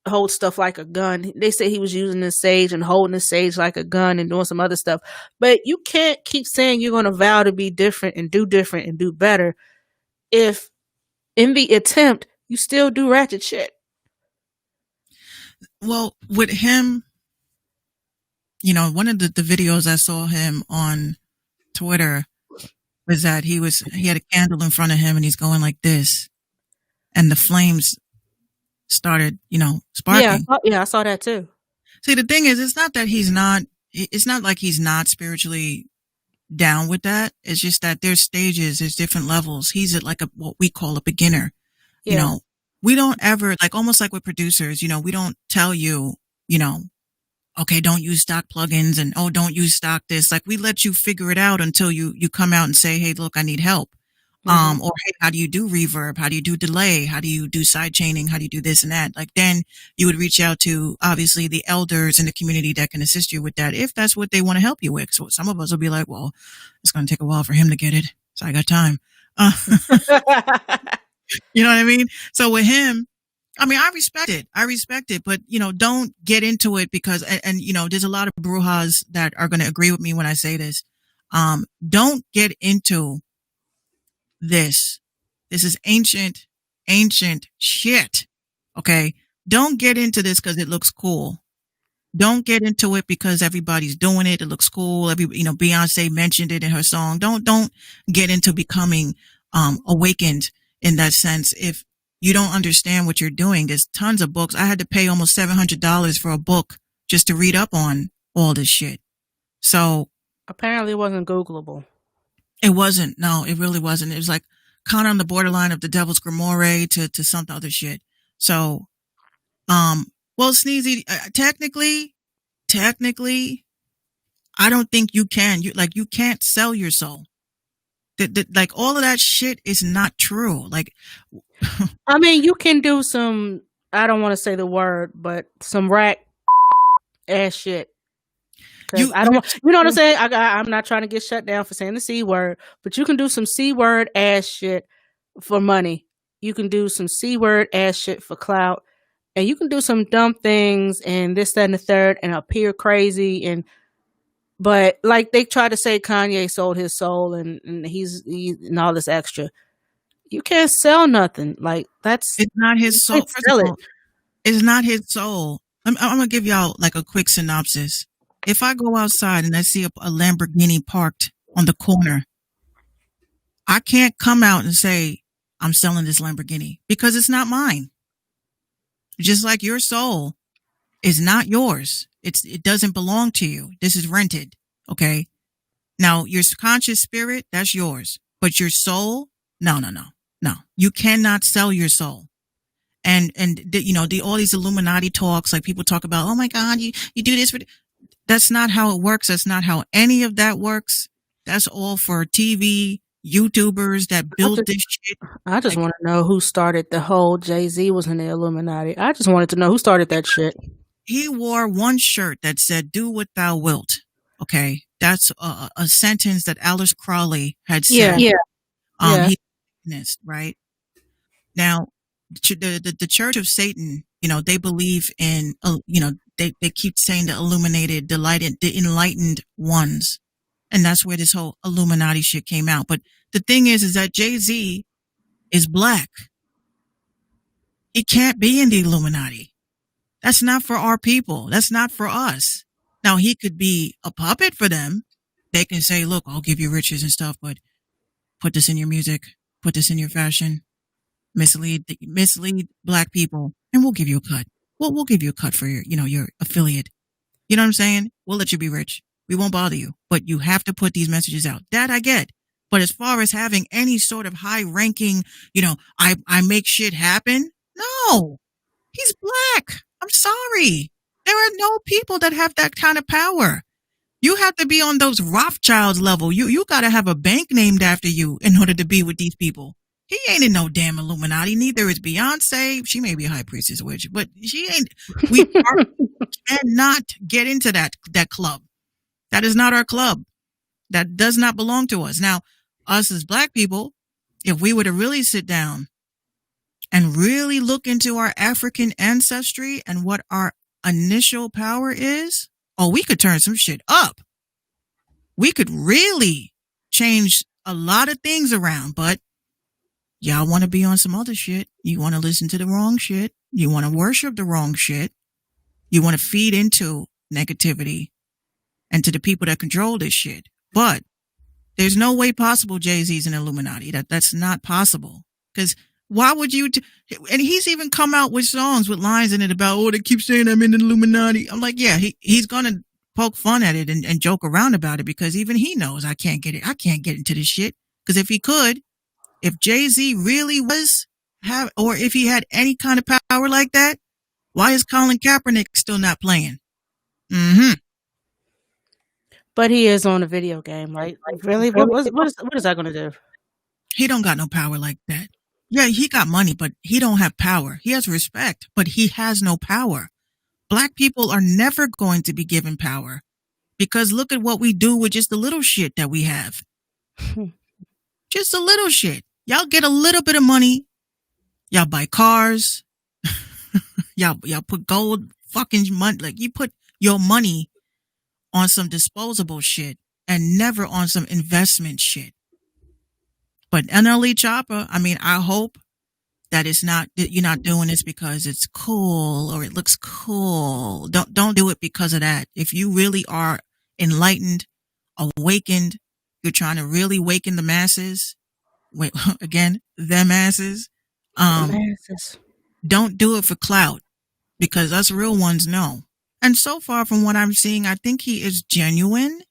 hold stuff like a gun. They say he was using the sage and holding the sage like a gun and doing some other stuff. But you can't keep saying you're going to vow to be different and do better if in the attempt you still do ratchet shit. Well, with him, one of the videos I saw him on Twitter was that he had a candle in front of him and he's going like this, and the flames started, sparking. Yeah, I saw that too. See, the thing is, it's not like he's not spiritually down with that. It's just that there's stages, there's different levels. He's at like what we call a beginner. Yeah. We don't ever, like, almost like with producers, we don't tell you, okay, don't use stock plugins and, oh, don't use stock this. Like, we let you figure it out until you come out and say, hey, look, I need help. Mhm. Or hey, how do you do reverb? How do you do delay? How do you do side chaining? How do you do this and that? Like, then you would reach out to obviously the elders in the community that can assist you with that, if that's what they want to help you with. So some of us will be like, well, it's going to take a while for him to get it, so I got time. You know what I mean? So with him, I mean, I respect it, but don't get into it because, and there's a lot of brujas that are going to agree with me when I say this. Don't get into this. This is ancient shit. Okay. Don't get into this because it looks cool. Don't get into it because everybody's doing it. It looks cool. Beyonce mentioned it in her song. Don't get into becoming, awakened in that sense. If you don't understand what you're doing, there's tons of books. I had to pay almost $700 for a book just to read up on all this shit. So Apparently it wasn't Googleable. it wasn't. No, it really wasn't. It was like kind of on the borderline of the Devil's Grimoire to some other shit. So, well, Sneezy, technically, I don't think you can. You can't sell your soul. Like, all of that shit is not true. Like, I mean, you can do some, I don't want to say the word, but some rack ass shit. I don't want, you know what I'm saying? I'm not trying to get shut down for saying the C word, but you can do some C word ass shit for money. You can do some C word ass shit for clout, and you can do some dumb things and this, that, and the third, and appear crazy. But like they try to say Kanye sold his soul and he's and all this extra. You can't sell nothing. Like, it's not his soul. First of all, it's not his soul. I'm going to give y'all like a quick synopsis. If I go outside and I see a Lamborghini parked on the corner, I can't come out and say, I'm selling this Lamborghini, because it's not mine. Just like your soul is not yours. It doesn't belong to you. This is rented. Okay. Now, your conscious spirit, that's yours, but your soul, no. You cannot sell your soul. all these Illuminati talks, like people talk about, oh my God, you do this. That's not how it works. That's not how any of that works. That's all for TV YouTubers that build this shit. I just want to know who started the whole Jay-Z was in the Illuminati. I just wanted to know who started that shit. He wore one shirt that said, do what thou wilt. Okay. That's a sentence that Alice Crowley had said. Yeah. He right? Now, the Church of Satan, they believe in, they keep saying the illuminated, the enlightened ones. And that's where this whole Illuminati shit came out. But the thing is that Jay-Z is black. He can't be in the Illuminati. That's not for our people. That's not for us. Now, he could be a puppet for them. They can say, look, I'll give you riches and stuff, but put this in your music, put this in your fashion, mislead black people, and we'll give you a cut. We'll give you a cut for your affiliate. You know what I'm saying? We'll let you be rich. We won't bother you, but you have to put these messages out. That I get. But as far as having any sort of high ranking, I make shit happen. No, he's black. I'm sorry. There are no people that have that kind of power. You have to be on those Rothschilds level. You got to have a bank named after you in order to be with these people. He ain't in no damn Illuminati. Neither is Beyonce. She may be a high priestess witch, but she ain't. We cannot get into that club. That is not our club. That does not belong to us. Now, us as black people, if we were to really sit down and really look into our African ancestry and what our initial power is, we could turn some shit up. We could really change a lot of things around, but y'all want to be on some other shit. You want to listen to the wrong shit. You want to worship the wrong shit. You want to feed into negativity and to the people that control this shit. But there's no way possible Jay-Z's an Illuminati. That's not possible. Because why would you? And he's even come out with songs with lines in it about, they keep saying I'm in the Illuminati. I'm like, yeah, he's going to poke fun at it and joke around about it because even he knows I can't get it. I can't get into this shit. Because if he could, if Jay-Z really or if he had any kind of power like that, why is Colin Kaepernick still not playing? Mm-hmm. But he is on a video game, right? Like, really? What is that going to do? He don't got no power like that. Yeah, he got money, but he don't have power. He has respect, but he has no power. Black people are never going to be given power because look at what we do with just the little shit that we have. Just a little shit. Y'all get a little bit of money. Y'all buy cars. y'all put gold fucking money. Like you put your money on some disposable shit and never on some investment shit. But NLE Choppa, I hope that you're not doing this because it's cool or it looks cool. Don't do it because of that. If you really are enlightened, awakened, you're trying to really waken the masses. Wait, again, the masses. Don't do it for clout because us real ones know. And so far from what I'm seeing, I think he is genuine,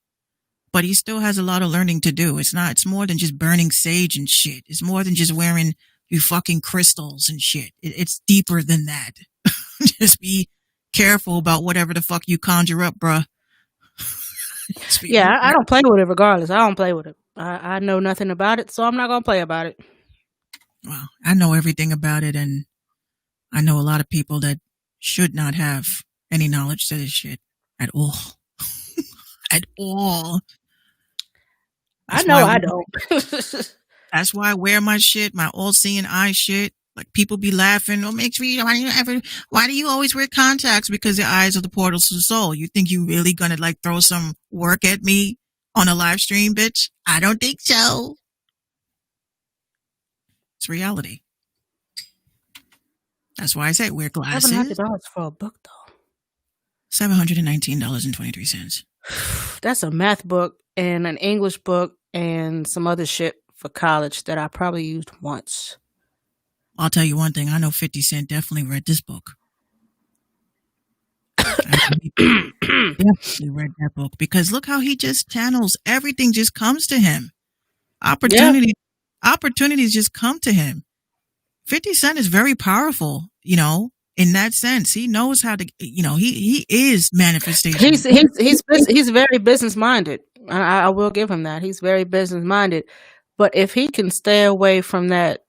but he still has a lot of learning to do. It's more than just burning sage and shit. It's more than just wearing you fucking crystals and shit. It's deeper than that. Just be careful about whatever the fuck you conjure up, bruh. Yeah, I don't play with it regardless. I don't play with it. I know nothing about it, so I'm not going to play about it. Well, I know everything about it, and I know a lot of people that should not have any knowledge to this shit at all. At all. I know I don't. That's why I wear my shit, my all-seeing eye shit. Like people be laughing. Why do you always wear contacts? Because your eyes are the portals to the soul. You think you really gonna like throw some work at me on a live stream, bitch? I don't think so. It's reality. That's why I say wear glasses. $700 for a book, though. $719.23. That's a math book and an English book and some other shit for college that I probably used once. I'll tell you one thing. I know 50 Cent definitely read this book. Definitely read that book because look how he just channels. Everything just comes to him. Opportunities just come to him. 50 Cent is very powerful. you know, in that sense, he knows how to, you know, he is manifestation. He's very business minded. I will give him that. He's very business minded. But if he can stay away from that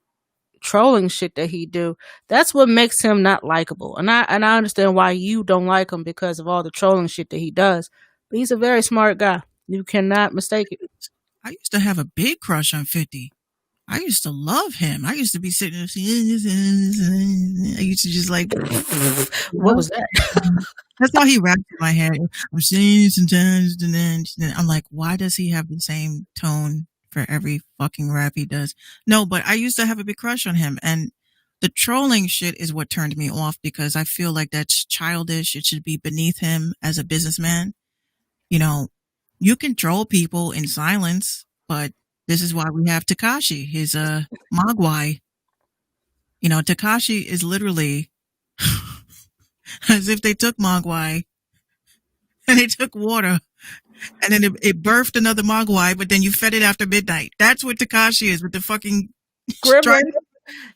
trolling shit that he do, that's what makes him not likable. And I understand why you don't like him because of all the trolling shit that he does. But he's a very smart guy. You cannot mistake it. I used to have a big crush on 50. I used to love him. I used to be sitting there saying, I used to just like, What was that? that's how he rapped in my head. I'm saying sometimes, and then I'm like, why does he have the same tone for every fucking rap he does? No, but I used to have a big crush on him, and the trolling shit is what turned me off because I feel like that's childish. It should be beneath him as a businessman. You know, you can troll people in silence, but this is why we have Tekashi, his Mogwai. You know, Tekashi is literally as if they took Mogwai and they took water and then it birthed another Mogwai, but then you fed it after midnight. That's what Tekashi is with the fucking Gremlin.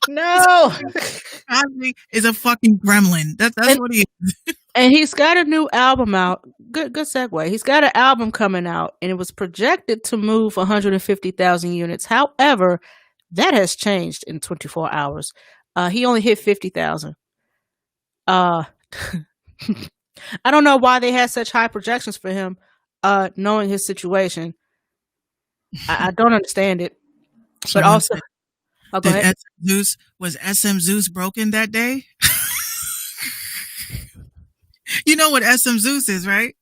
No. Tekashi is a fucking gremlin. That's what he is. And he's got a new album out. Good segue. He's got an album coming out, and it was projected to move 150,000 units. However, that has changed in 24 hours. He only hit 50,000. I don't know why they had such high projections for him, knowing his situation. I don't understand it. But also, go ahead. Was SM Zeus broken that day? You know what SM Zeus is, right?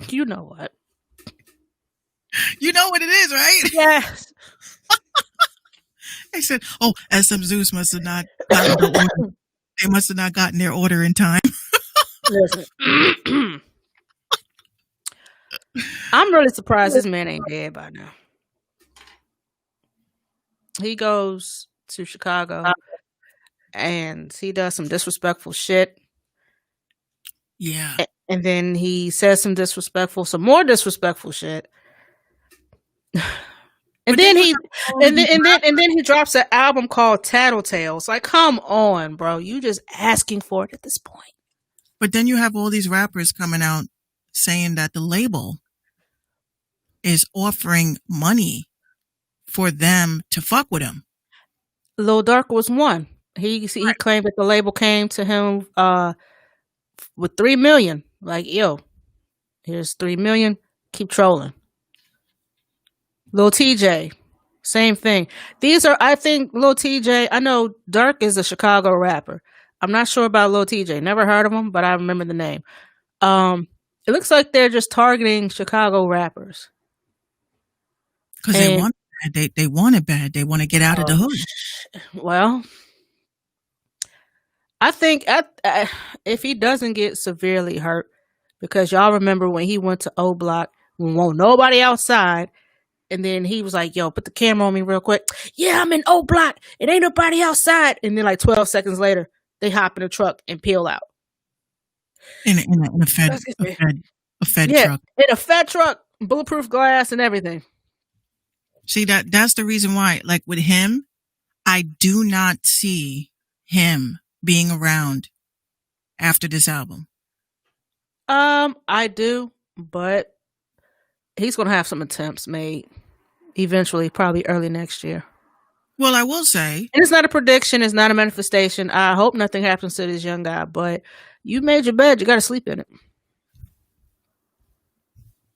You know what? You know what it is, right? Yes. They said, "Oh, SM Zeus must have not gotten their order. They must have not gotten their order in time." Listen, I'm really surprised this man ain't dead by now. He goes to Chicago and he does some disrespectful shit. Yeah. And then he says some more disrespectful shit. And then he drops an album called Tattletales. Like, come on, bro. You just asking for it at this point. But then you have all these rappers coming out saying that the label is offering money for them to fuck with him. Lil Durk was one. He claimed that the label came to him with $3 million. Like, yo, here's $3 million. Keep trolling. Lil TJ, same thing. I think Lil TJ, I know Durk is a Chicago rapper. I'm not sure about Lil TJ. Never heard of him, but I remember the name. It looks like they're just targeting Chicago rappers. Because they want it bad. They want to get out of the hood. Well, I think if he doesn't get severely hurt, because y'all remember when he went to O Block, when won't nobody outside, and then he was like, "Yo, put the camera on me real quick." Yeah, I'm in O Block. It ain't nobody outside. And then like 12 seconds later, they hop in a truck and peel out. In a Fed truck. In a Fed truck, bulletproof glass and everything. See, that's the reason why, like with him, I do not see him being around after this album. I do, but he's going to have some attempts made eventually, probably early next year. Well, I will say, and it's not a prediction, it's not a manifestation. I hope nothing happens to this young guy, but you made your bed, you got to sleep in it.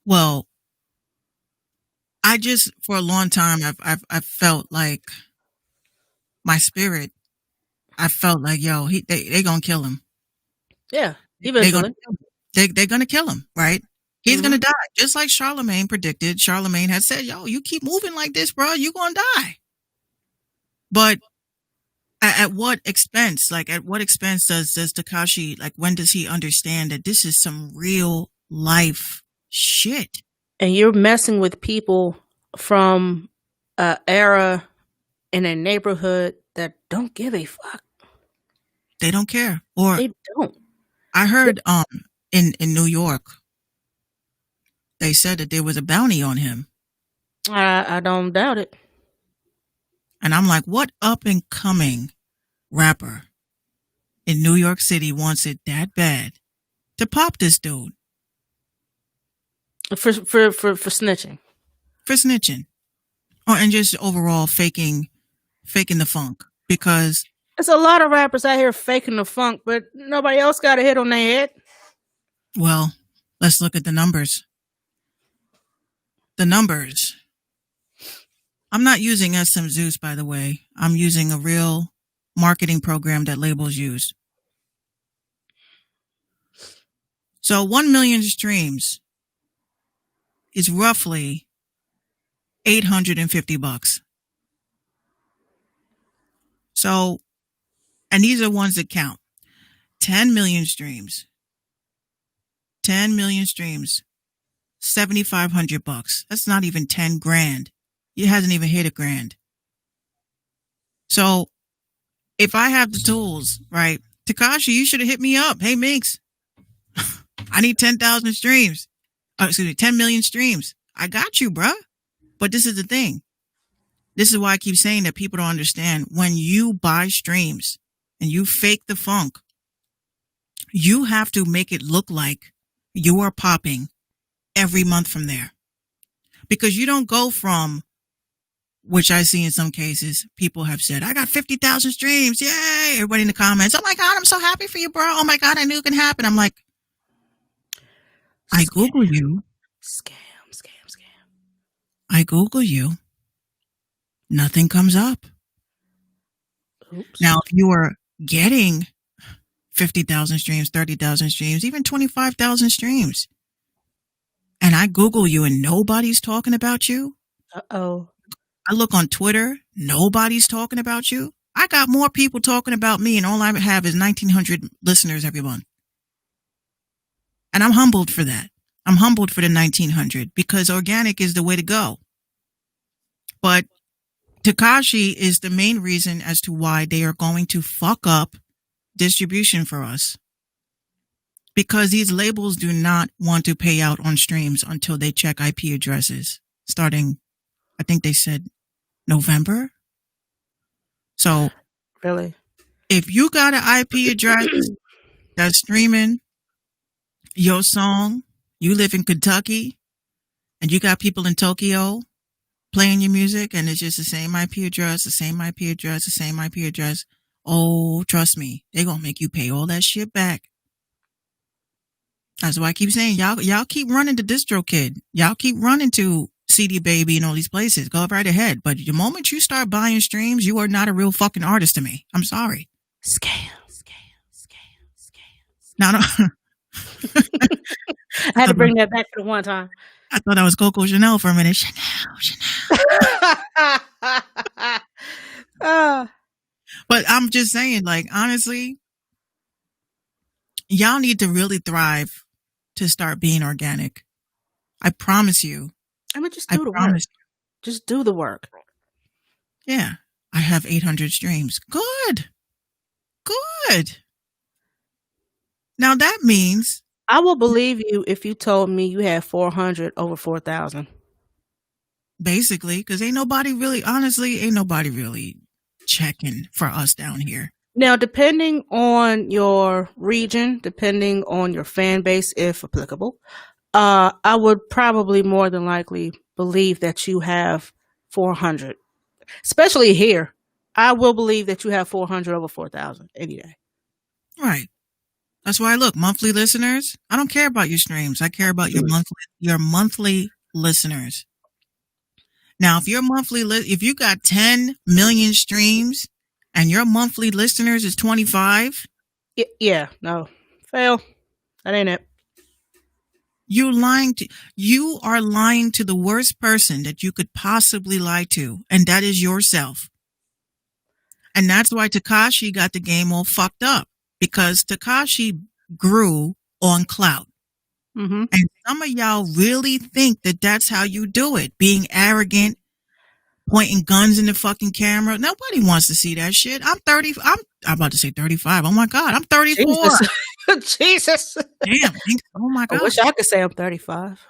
Well, I just, for a long time, I've felt like my spirit, I felt like, yo, they gonna kill him. Yeah, eventually. They're gonna kill him, right? He's gonna die, just like Charlemagne predicted. Charlemagne had said, yo, you keep moving like this, bro, you're gonna die. But at what expense? Like, at what expense does Tekashi, like, when does he understand that this is some real life shit? And you're messing with people from an era in a neighborhood that don't give a fuck. They don't care. Or they don't. I heard in New York, they said that there was a bounty on him. I don't doubt it. And I'm like, what up and coming rapper in New York City wants it that bad to pop this dude For snitching. for snitching, and just overall faking the funk. Because There's a lot of rappers out here faking the funk, but nobody else got a hit on their head. well, let's look at the numbers. The numbers. I'm not using SM Zeus, by the way. I'm using a real marketing program that labels use. So 1 million streams is roughly $850. So, and these are ones that count. 10 million streams. 10 million streams. $7,500. That's not even 10 grand. It hasn't even hit $1,000. So if I have the tools, right? Tekashi, you should have hit me up. Hey, Minx, I need 10,000 streams. 10 million streams. I got you, bruh. But this is the thing. This is why I keep saying that people don't understand. When you buy streams and you fake the funk, you have to make it look like you are popping every month from there. Because you don't go from, which I see in some cases, people have said, I got 50,000 streams. Yay. Everybody in the comments. Oh my God, I'm so happy for you, bro. Oh my God, I knew it could happen. I'm like, I Google you. Scam. I Google you. Nothing comes up. Oops. Now, if you are getting 50,000 streams, 30,000 streams, even 25,000 streams, and I Google you and nobody's talking about you, Uh-oh. I look on Twitter, nobody's talking about you. I got more people talking about me, and all I have is 1,900 listeners every month. And I'm humbled for that. I'm humbled for the 1,900 because organic is the way to go. But Tekashi is the main reason as to why they are going to fuck up distribution for us. Because these labels do not want to pay out on streams until they check IP addresses starting, I think they said November. So Really? if you got an IP address that's streaming your song, you live in Kentucky, and you got people in Tokyo playing your music, and it's just the same IP address, the same IP address, the same IP address. Oh, trust me, they're going to make you pay all that shit back. That's why I keep saying, y'all keep running to DistroKid. Y'all keep running to CD Baby and all these places. Go right ahead. But the moment you start buying streams, you are not a real fucking artist to me. I'm sorry. Scam. Now, I had to bring that back for the one time. I thought I was Coco Chanel for a minute. Chanel. But I'm just saying, like, honestly, y'all need to really thrive to start being organic. I promise you. I mean, just I do the work. promise Just do the work. you. Yeah. I have 800 streams. Good. Now that means I will believe you if you told me you had 400 over 4,000. basically, because ain't nobody really checking for us down here. Now, depending on your region, depending on your fan base, if applicable, I would probably more than likely believe that you have 400. Especially here, I will believe that you have 400 over 4,000 any day. Right. That's why I look, monthly listeners. I don't care about your streams. I care about your monthly listeners. Now, if your if you got 10 million streams and your monthly listeners is 25, Yeah, no, fail. That ain't it. you are lying to the worst person that you could possibly lie to, and that is yourself. And that's why Tekashi got the game all fucked up, because Tekashi grew on clout. Mm-hmm. And some of y'all really think that that's how you do it, being arrogant, pointing guns in the fucking camera. Nobody wants to see that shit. I'm about to say 35. Oh my God, I'm 34. Jesus. Damn. Oh my I God. wish I could say I'm 35.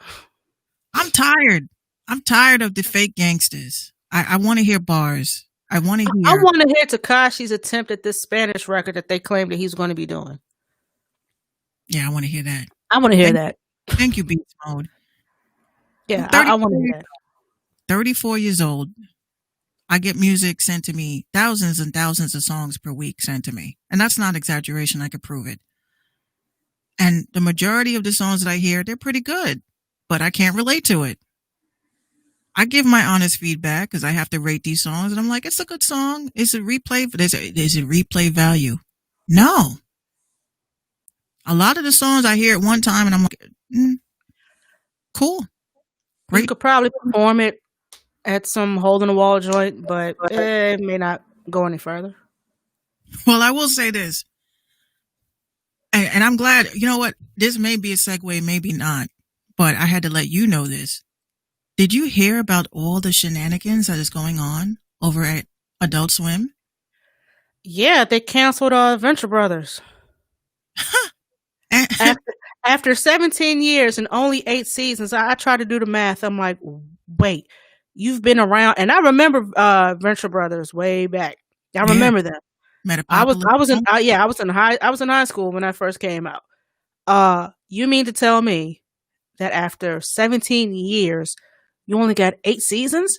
I'm tired. I'm tired of the fake gangsters. I want to hear bars. I want to I hear. want to hear Tekashi's attempt at this Spanish record that they claim that he's going to be doing. Yeah, I want to hear that. I want to hear Thank, that. thank you, Beast Mode. Yeah, I'm I want to hear that. 34 years old. I get music sent to me, thousands and thousands of songs per week sent to me. And that's not exaggeration. I could prove it. And the majority of the songs that I hear, they're pretty good, but I can't relate to it. I give my honest feedback because I have to rate these songs, and I'm like, it's a good song. It's a replay. There's a replay value. No. A lot of the songs I hear at one time, and I'm like, cool. You Great. could probably perform it at some hole in the wall joint, but it may not go any further. Well, I will say this. And I'm glad, you know what? This may be a segue, maybe not, but I had to let you know this. Did you hear about all the shenanigans that is going on over at Adult Swim? Yeah, they canceled Venture Brothers. After 17 years and only 8 seasons, I tried to do the math. I'm like, wait, you've been around, and I remember Venture Brothers way back. I remember them. I was in high school when I first came out. You mean to tell me that after 17 years, you only got 8 seasons?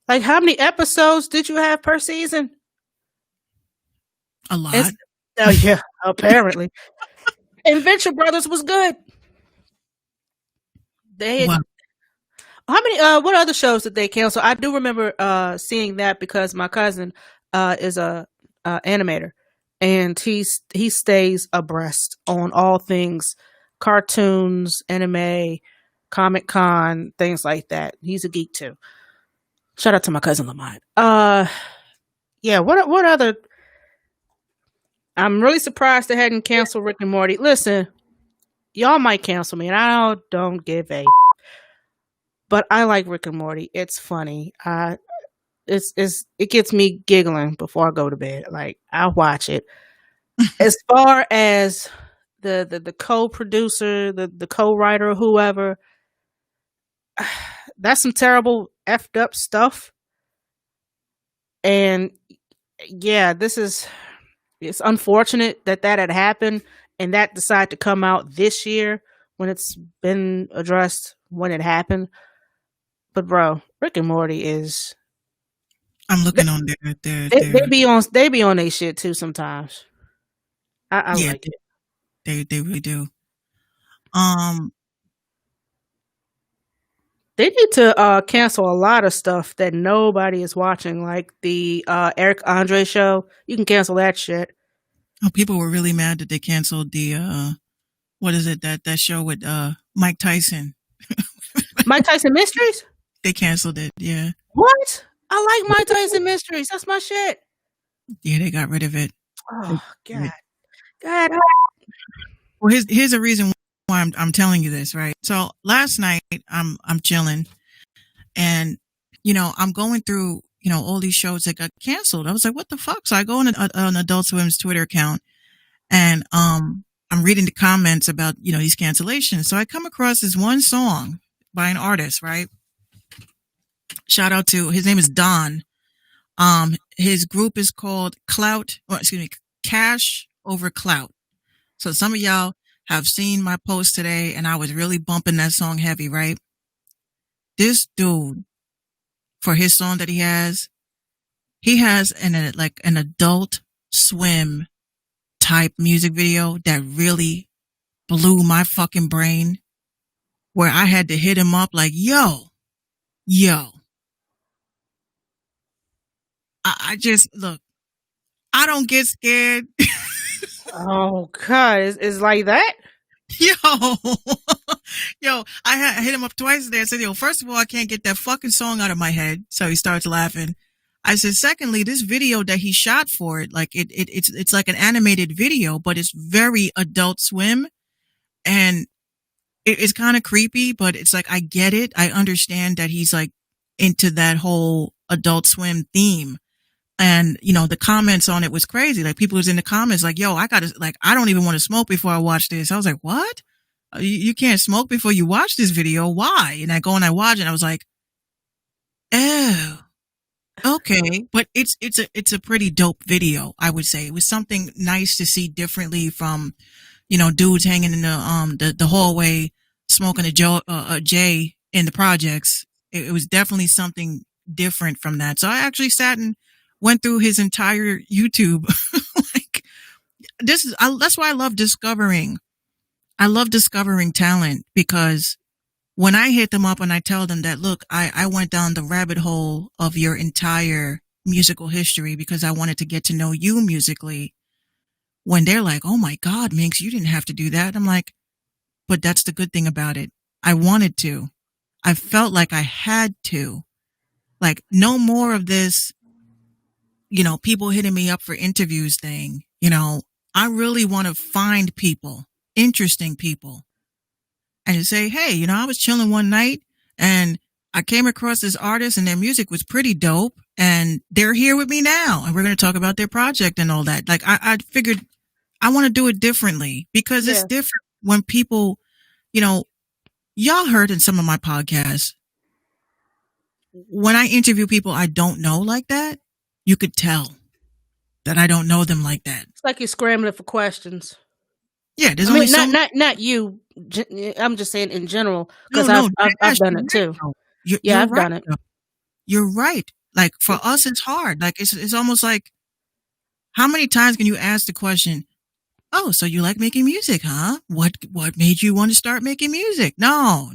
Like, how many episodes did you have per season? A lot. Oh yeah, apparently. And Venture Brothers was good. They Wow. How many what other shows did they cancel? I do remember seeing that because my cousin is a animator, and he stays abreast on all things cartoons, anime, Comic-Con, things like that. He's a geek too. Shout out to my cousin Lamont. Yeah, what other? I'm really surprised they hadn't canceled Rick and Morty. Listen, y'all might cancel me, and I don't give a. But I like Rick and Morty. It's funny. It gets me giggling before I go to bed. Like, I watch it. As far as the co-producer, the co-writer, whoever, that's some terrible effed up stuff. And yeah, it's unfortunate that had happened and that decided to come out this year when it's been addressed when it happened. But bro, Rick and Morty is. I'm looking on their They be on their shit too sometimes. I yeah, like it. they really do. They need to cancel a lot of stuff that nobody is watching, like the Eric Andre show. You can cancel that shit. Oh, people were really mad that they canceled the what is it, that show with Mike Tyson. Mike Tyson Mysteries? They canceled it, yeah. What? I like Mike Tyson Mysteries. That's my shit. Yeah, they got rid of it. Oh God. Well, here's a reason why I'm telling you this, right? So last night I'm chilling, and I'm going through all these shows that got canceled. I was like, what the fuck? So I go on Adult Swim's Twitter account, and I'm reading the comments about these cancellations. So I come across this one song by an artist, right? Shout out to, his name is Don. His group is called Cash Over Clout. So some of y'all have seen my post today, and I was really bumping that song heavy, right? This dude, for his song that he has an Adult Swim type music video that really blew my fucking brain, where I had to hit him up like, yo. I just, look, I don't get scared. Oh God, it's like that? Yo, I hit him up twice today. I said, first of all, I can't get that fucking song out of my head. So he starts laughing. I said, secondly, this video that he shot for it, like it's like an animated video, but it's very Adult Swim, and it's kind of creepy, but it's like, I get it. I understand that he's like into that whole Adult Swim theme. And, the comments on it was crazy. Like, people was in the comments like, yo, I don't even want to smoke before I watch this. I was like, what? You can't smoke before you watch this video. Why? And I go and I watch it, and I was like, oh, Okay, but it's a pretty dope video, I would say. It was something nice to see differently from, dudes hanging in the hallway smoking a J in the projects. It was definitely something different from that. So I actually sat and went through his entire YouTube. Like that's why I love discovering. I love discovering talent because when I hit them up and I tell them that, look, I went down the rabbit hole of your entire musical history because I wanted to get to know you musically. When they're like, oh my God, Minx, you didn't have to do that. I'm like, but that's the good thing about it. I wanted to. I felt like I had to. Like, no more of this, people hitting me up for interviews thing. I really want to find people, interesting people, and to say, hey, I was chilling one night and I came across this artist and their music was pretty dope and they're here with me now and we're going to talk about their project and all that. Like, I figured I want to do it differently because it's Yeah. different when people, y'all heard in some of my podcasts, when I interview people I don't know like that, you could tell that I don't know them like that. It's like you're scrambling for questions. Yeah, there's I only mean, so not you. I'm just saying in general because no, I've done it too. Yeah, I've done it. though. You're right. Like for us, it's hard. Like it's almost like, how many times can you ask the question? Oh, so you like making music, huh? What made you want to start making music? No.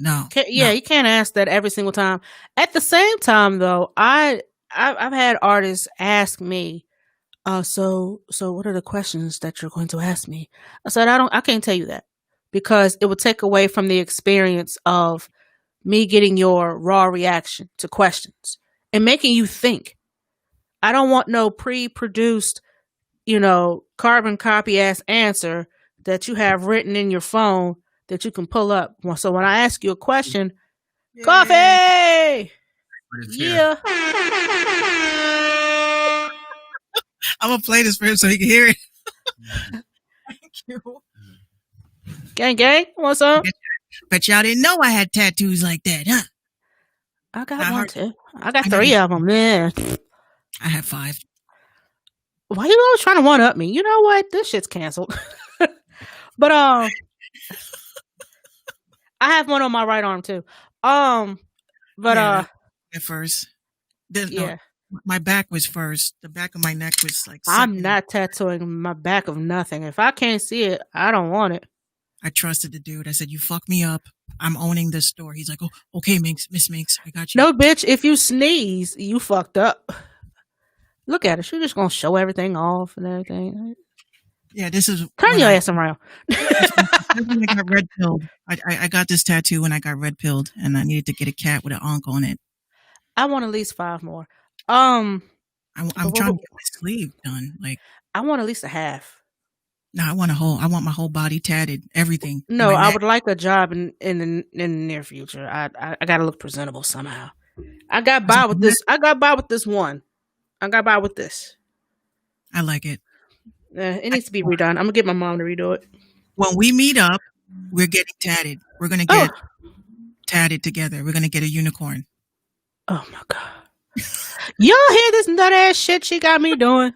You can't ask that every single time. At the same time, though, I've had artists ask me, so what are the questions that you're going to ask me? I said, I can't tell you that because it would take away from the experience of me getting your raw reaction to questions and making you think. I don't want no pre-produced, carbon copy ass answer that you have written in your phone that you can pull up. So when I ask you a question, coffee, yeah. I'm gonna play this for him so he can hear it. Thank you. Gang, what's up? Bet y'all didn't know I had tattoos like that, huh? I got one too. I got 3 of them. Man, I have 5. why you always trying to one up me? You know what? This shit's canceled. But I have one on my right arm too. At first, yeah, my back was first. The back of my neck was like. I'm not tattooing my back of nothing. If I can't see it, I don't want it. I trusted the dude. I said, "You fuck me up. I'm owning this store." He's like, "Oh, okay, Miss Minx, I got you." No, bitch. If you sneeze, you fucked up. Look at her. She's just gonna show everything off and everything. Yeah, this is. Turn your ass around. When I got red pilled. I got this tattoo when I got red pilled, and I needed to get a cat with an ankh on it. I want at least 5 more. I'm trying to get my sleeve done. Like, I want at least a half. No, I want my whole body tatted. Everything. No, I would like a job in the near future. I gotta look presentable somehow. I got by with this. I got by with this one. I got by with this. I like it. It needs to be redone. I'm gonna get my mom to redo it. When we meet up, we're getting tatted. We're gonna get tatted together. We're gonna get a unicorn. Oh my God! Y'all hear this nut ass shit she got me doing?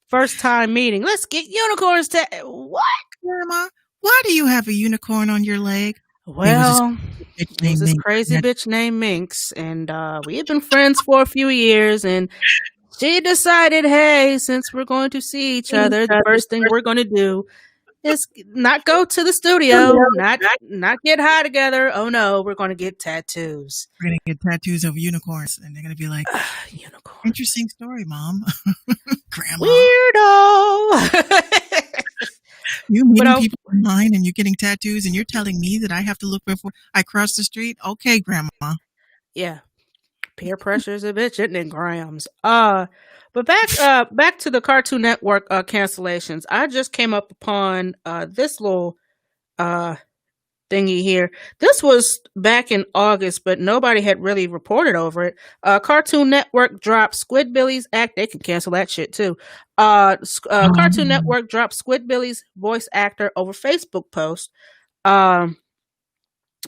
First time meeting. Let's get unicorns tatted. What, Grandma? Why do you have a unicorn on your leg? Well, there's this crazy bitch named Minx, and we had been friends for a few years, and she decided, hey, since we're going to see each other, the first thing we're going to do is not go to the studio, not get high together. Oh no, we're going to get tattoos. We're going to get tattoos of unicorns, and they're going to be like, unicorn. Interesting story, Mom. Grandma. Weirdo. You meeting people online and you're getting tattoos and you're telling me that I have to look before I cross the street? Okay, Grandma. Yeah. Peer pressure is a bitch, isn't it, Grams? But back to the Cartoon Network cancellations. I just came up upon this little thingy here. This was back in August, but nobody had really reported over it. Cartoon Network dropped Squidbillies act. They can cancel that shit too. Cartoon Network dropped Squidbillies voice actor over Facebook post.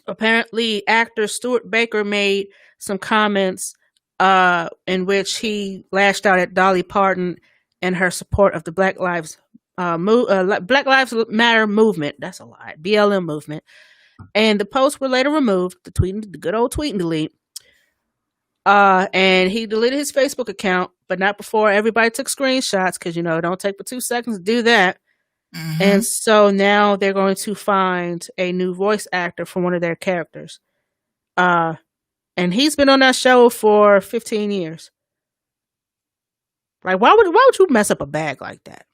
Apparently, actor Stuart Baker made some comments in which he lashed out at Dolly Parton and her support of the Black Lives Matter movement. That's a lie. BLM movement. And the posts were later removed. The good old tweet and delete. And he deleted his Facebook account, but not before everybody took screenshots because, it don't take but 2 seconds to do that. Mm-hmm. And so now they're going to find a new voice actor for one of their characters. And he's been on that show for 15 years. Like, why would you mess up a bag like that?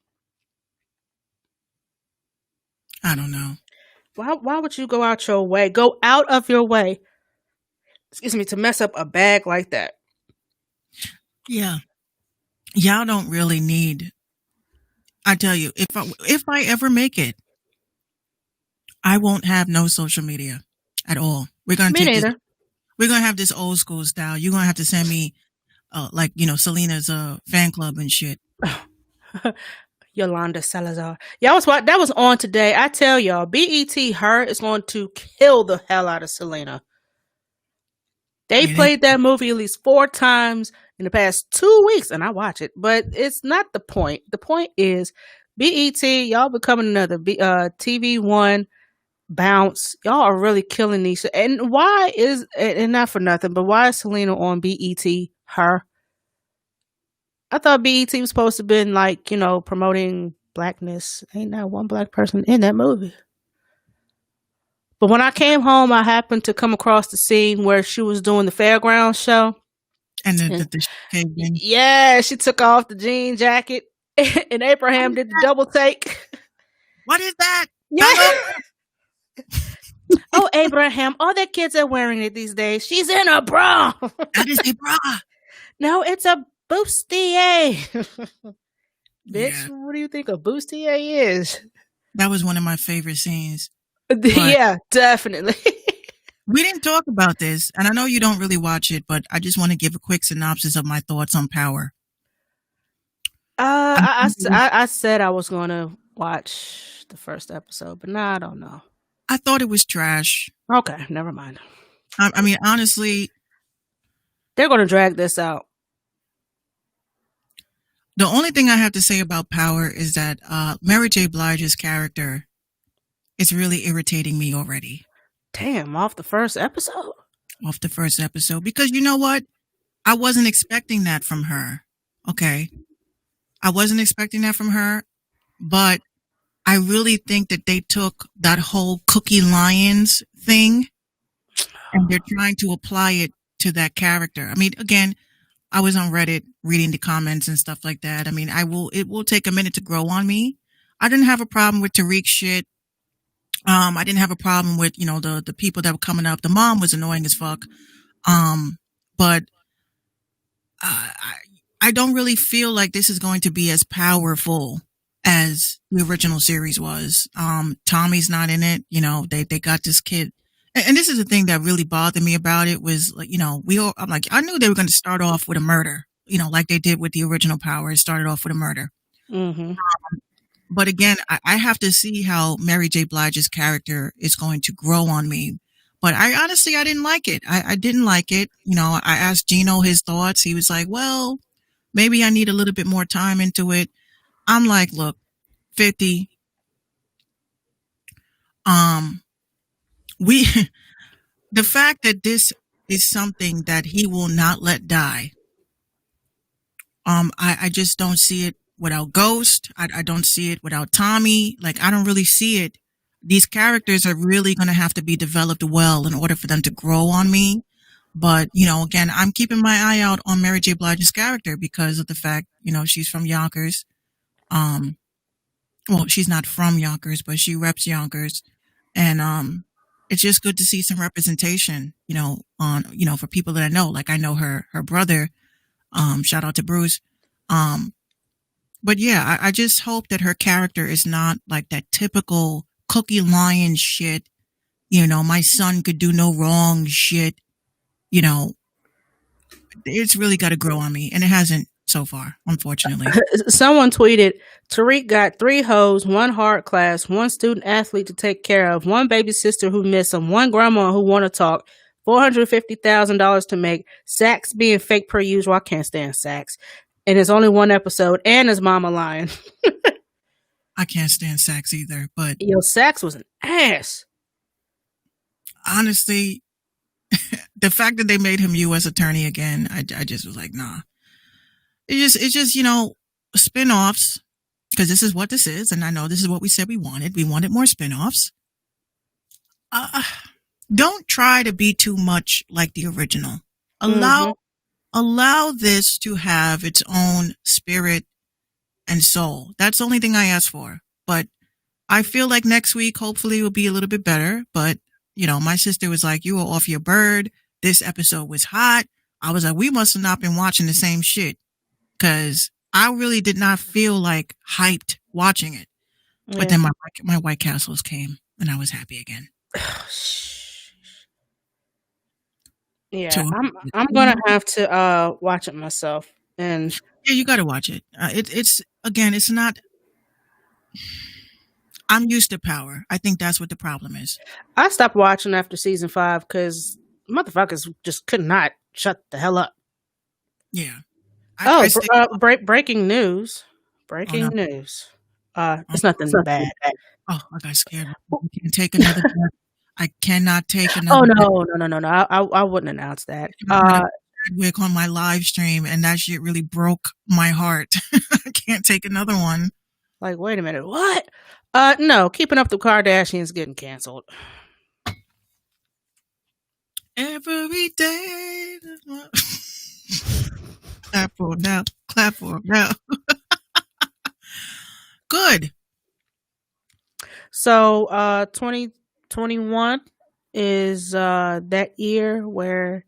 I don't know. Why would you go out of your way, to mess up a bag like that? Yeah. Y'all don't really need. I tell you, if I ever make it, I won't have no social media at all. We're gonna Me neither. We're gonna have this old school style. You're gonna have to send me, Selena's fan club and shit. Yolanda Salazar. That was on today. I tell y'all, BET Her is going to kill the hell out of Selena. They played that movie at least 4 times in the past 2 weeks, and I watch it. But it's not the point. The point is, BET, y'all becoming another TV One bounce. Y'all are really killing these. And why is, and not for nothing, but why is Selena on BET Her? I thought BET was supposed to have been promoting blackness. Ain't not one black person in that movie. But when I came home, I happened to come across the scene where she was doing the fairgrounds show. And the yeah, she took off the jean jacket and Abraham did the double take. What is that? Yeah. Oh, Abraham, all the kids are wearing it these days. She's in a bra. That is a bra. No, it's a bustier. Bitch, Yeah. what do you think a bustier is? That was one of my favorite scenes. Yeah, definitely. We didn't talk about this, and I know you don't really watch it, but I just want to give a quick synopsis of my thoughts on Power. I said I was going to watch the first episode, but I don't know. I thought it was trash. Okay, never mind. I mean, honestly, they're going to drag this out. The only thing I have to say about Power is that Mary J. Blige's character is really irritating me already. Damn, off the first episode? Off the first episode. Because you know what? I wasn't expecting that from her. Okay. I wasn't expecting that from her, but I really think that they took that whole Cookie Lyons thing and they're trying to apply it to that character. I mean, again, I was on Reddit reading the comments and stuff like that. I mean, it will take a minute to grow on me. I didn't have a problem with Tariq shit. I didn't have a problem with, the people that were coming up. The mom was annoying as fuck. But I don't really feel like this is going to be as powerful as the original series was. Tommy's not in it. They got this kid. And this is the thing that really bothered me about it was like, I knew they were going to start off with a murder, like they did with the original Power. It started off with a murder. Mm-hmm. But again, I have to see how Mary J. Blige's character is going to grow on me. But I didn't like it. I didn't like it. I asked Gino his thoughts. He was like, well, maybe I need a little bit more time into it. I'm like, look, 50. The fact that this is something that he will not let die. I just don't see it without Ghost. I don't see it without Tommy. Like, I don't really see it. These characters are really going to have to be developed well in order for them to grow on me. But, again, I'm keeping my eye out on Mary J. Blige's character because of the fact, she's from Yonkers. Well, she's not from Yonkers, but she reps Yonkers. And, it's just good to see some representation, for people that I know. Like I know her brother, shout out to Bruce. But yeah, I just hope that her character is not like that typical Cookie Lyons shit. My son could do no wrong shit. It's really got to grow on me, and it hasn't so far, unfortunately. Someone tweeted, Tariq got 3 hoes, 1 hard class, 1 student athlete to take care of, 1 baby sister who missed him, 1 grandma who want to talk, $450,000 to make. Sax being fake per usual. I can't stand Sax. And it's only one episode, and his mama lying. I can't stand Sax either, but Yo, Sax was an ass. honestly, the fact that they made him U.S. attorney again, I just was like, nah. It's just spin-offs, because this is what this is, and I know this is what we said we wanted. We wanted more spin-offs. Don't try to be too much like the original. Allow this to have its own spirit and soul. That's the only thing I ask for. But I feel like next week, hopefully, will be a little bit better. But, my sister was like, you were off your bird. This episode was hot. I was like, we must have not been watching the same shit. Because I really did not feel like hyped watching it. But then my White Castles came, and I was happy again. Yeah, So, I'm gonna have to watch it myself. And yeah, you got to watch it. It's not. I'm used to Power. I think that's what the problem is. I stopped watching after season 5 because motherfuckers just could not shut the hell up. Yeah. Breaking news. Breaking news. It's nothing bad. Oh, I got scared. I can't take another breath. I cannot take another. Oh no! I wouldn't announce that. Chadwick on my live stream, and that shit really broke my heart. I can't take another one. Like, wait a minute, what? No, Keeping Up the Kardashians getting canceled. Every day. Clap for him now. Clap for him now. Good. So, 2021 is that year where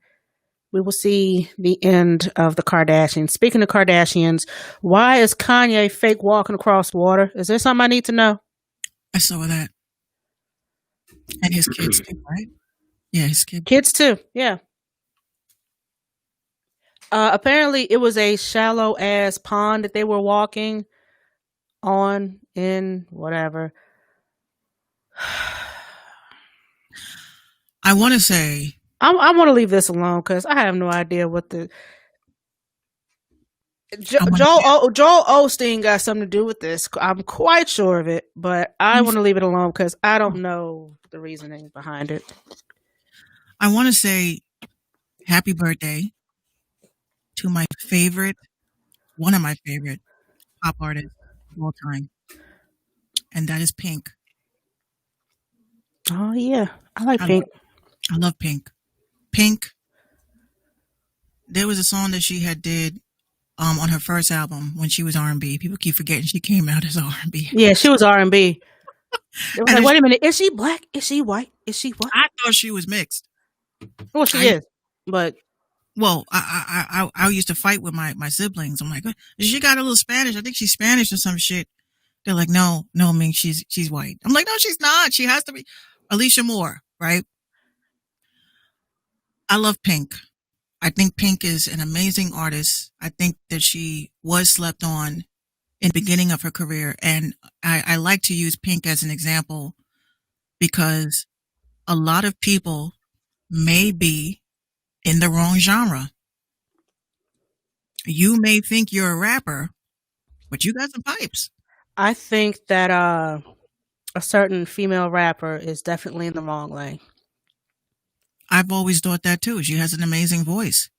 we will see the end of the Kardashians. Speaking of Kardashians, why is Kanye fake walking across water? Is there something I need to know? I saw that. And his kids too, right? Yeah, his kids. Kids too, yeah. Apparently, it was a shallow ass pond that they were walking on in whatever. I want to say, I want to leave this alone because I have no idea what the Joel Osteen got something to do with this. I'm quite sure of it, but I want to leave it alone because I don't know the reasoning behind it. I want to say happy birthday to one of my favorite pop artists of all time, and that is Pink. Oh yeah, I like Pink. I love Pink. Pink. There was a song that she had did on her first album when she was R&B. People keep forgetting she came out as R&B. Yeah, she was R&B. Like, wait a minute, is she black? Is she white? Is she what? I thought she was mixed. Well, she is, but I used to fight with my siblings. I'm like, she got a little Spanish. I think she's Spanish or some shit. They're like, no, I mean she's white. I'm like, no, she's not. She has to be. Alicia Moore, right? I love Pink. I think Pink is an amazing artist. I think that she was slept on in the beginning of her career. And I like to use Pink as an example because a lot of people may be in the wrong genre. You may think you're a rapper, but you got some pipes. I think that a certain female rapper is definitely in the wrong lane. I've always thought that too. She has an amazing voice.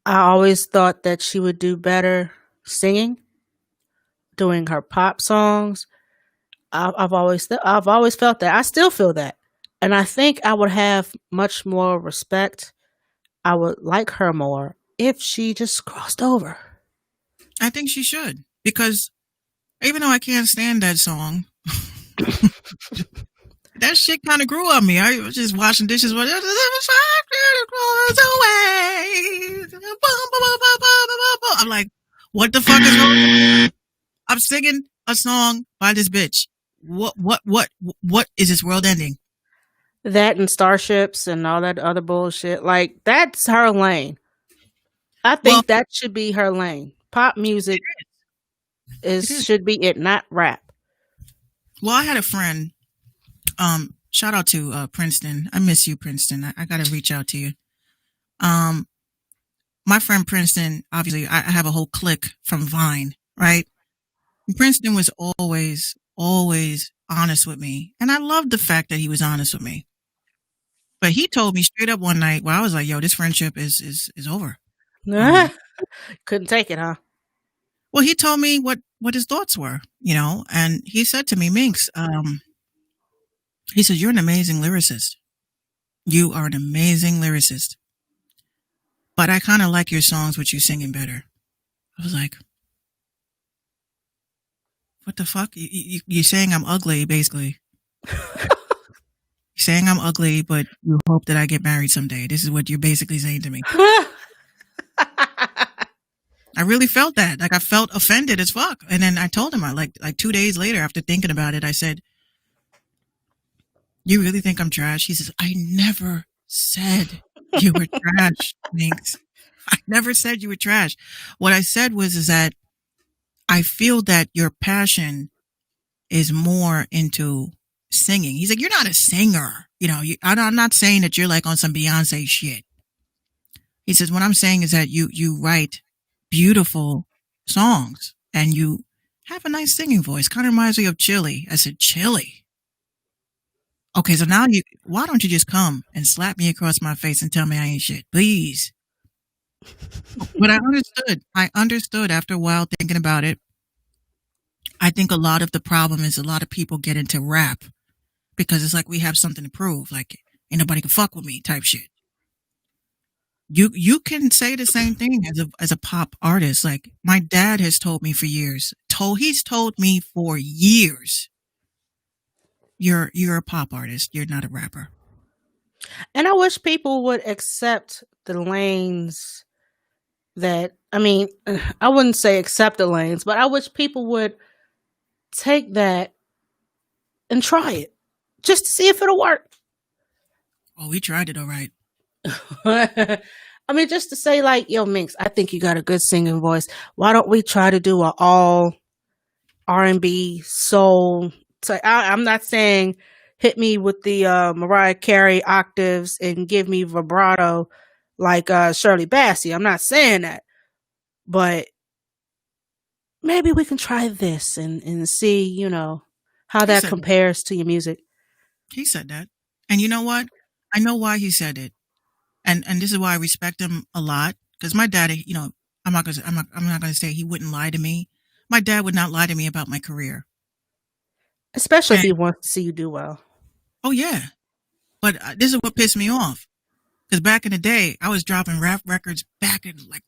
I always thought that she would do better singing, doing her pop songs. I've always felt that. I still feel that, and I think I would have much more respect. I would like her more if she just crossed over. I think she should, because even though I can't stand that song, that shit kind of grew on me. I was just washing dishes. I'm like, what the fuck is wrong? I'm singing a song by this bitch. What is this world ending? That and Starships and all that other bullshit. Like, that's her lane. I think that should be her lane. Pop music should be it, not rap. Well, I had a friend, Shout out to Princeton. I miss you, Princeton. I got to reach out to you. Um, my friend Princeton, obviously, I have a whole clique from Vine, right? And Princeton was always honest with me. And I loved the fact that he was honest with me. But he told me straight up one night where I was like, yo, this friendship is over. Couldn't take it, huh? Well, he told me what his thoughts were, and he said to me, Minx, he said, you're an amazing lyricist. You are an amazing lyricist. But I kind of like your songs with you singing better. I was like, what the fuck? You're saying I'm ugly, basically. You're saying I'm ugly, but you hope that I get married someday. This is what you're basically saying to me. I really felt that. Like, I felt offended as fuck. And then I told him, like 2 days later, after thinking about it, I said, you really think I'm trash? He says, I never said you were trash, Minx. I never said you were trash. What I said is that I feel that your passion is more into singing. He's like, you're not a singer. I'm not saying that you're like on some Beyonce shit. He says, what I'm saying is that you write beautiful songs and you have a nice singing voice. Kind of reminds me of Chili. I said, Chili? Okay, so now why don't you just come and slap me across my face and tell me I ain't shit, please? But I understood after a while thinking about it. I think a lot of the problem is a lot of people get into rap because it's like we have something to prove, like ain't nobody can fuck with me type shit. You can say the same thing as a pop artist. Like my dad has told me for years. He's told me for years. You're a pop artist. You're not a rapper. And I wish people would accept the lanes that, I wouldn't say accept the lanes, but I wish people would take that and try it just to see if it'll work. Oh, we tried it all right. Just to say like, yo, Minx, I think you got a good singing voice. Why don't we try to do an all R&B soul? I'm not saying hit me with the Mariah Carey octaves and give me vibrato like Shirley Bassey. I'm not saying that. But maybe we can try this and see, how that compares to your music. He said that. And you know what? I know why he said it. And this is why I respect him a lot. Because my dad, I'm not gonna say he wouldn't lie to me. My dad would not lie to me about my career. Especially if he wants to see you do well. Oh, yeah. But this is what pissed me off. Because back in the day, I was dropping rap records back in like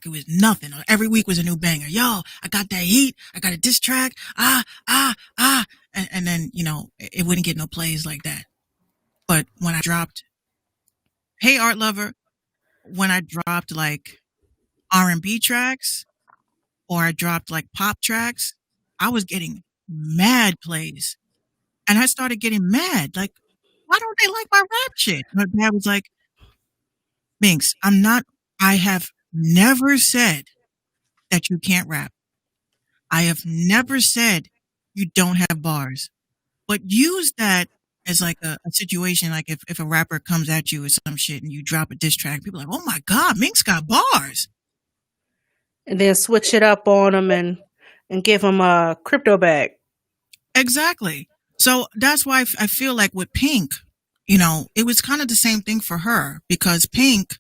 it was nothing. Every week was a new banger. Yo, I got that heat. I got a diss track. And then, it wouldn't get no plays like that. But when I dropped Hey Art Lover, when I dropped like R&B tracks or I dropped like pop tracks, I was getting mad plays. And I started getting mad. Like, why don't they like my rap shit? My dad was like, Minx, I have never said that you can't rap. I have never said you don't have bars. But use that as like a situation, like if a rapper comes at you with some shit and you drop a diss track, people are like, oh my God, Minx got bars. And then switch it up on them and give them a crypto bag. Exactly. So that's why I feel like with Pink, it was kind of the same thing for her because Pink,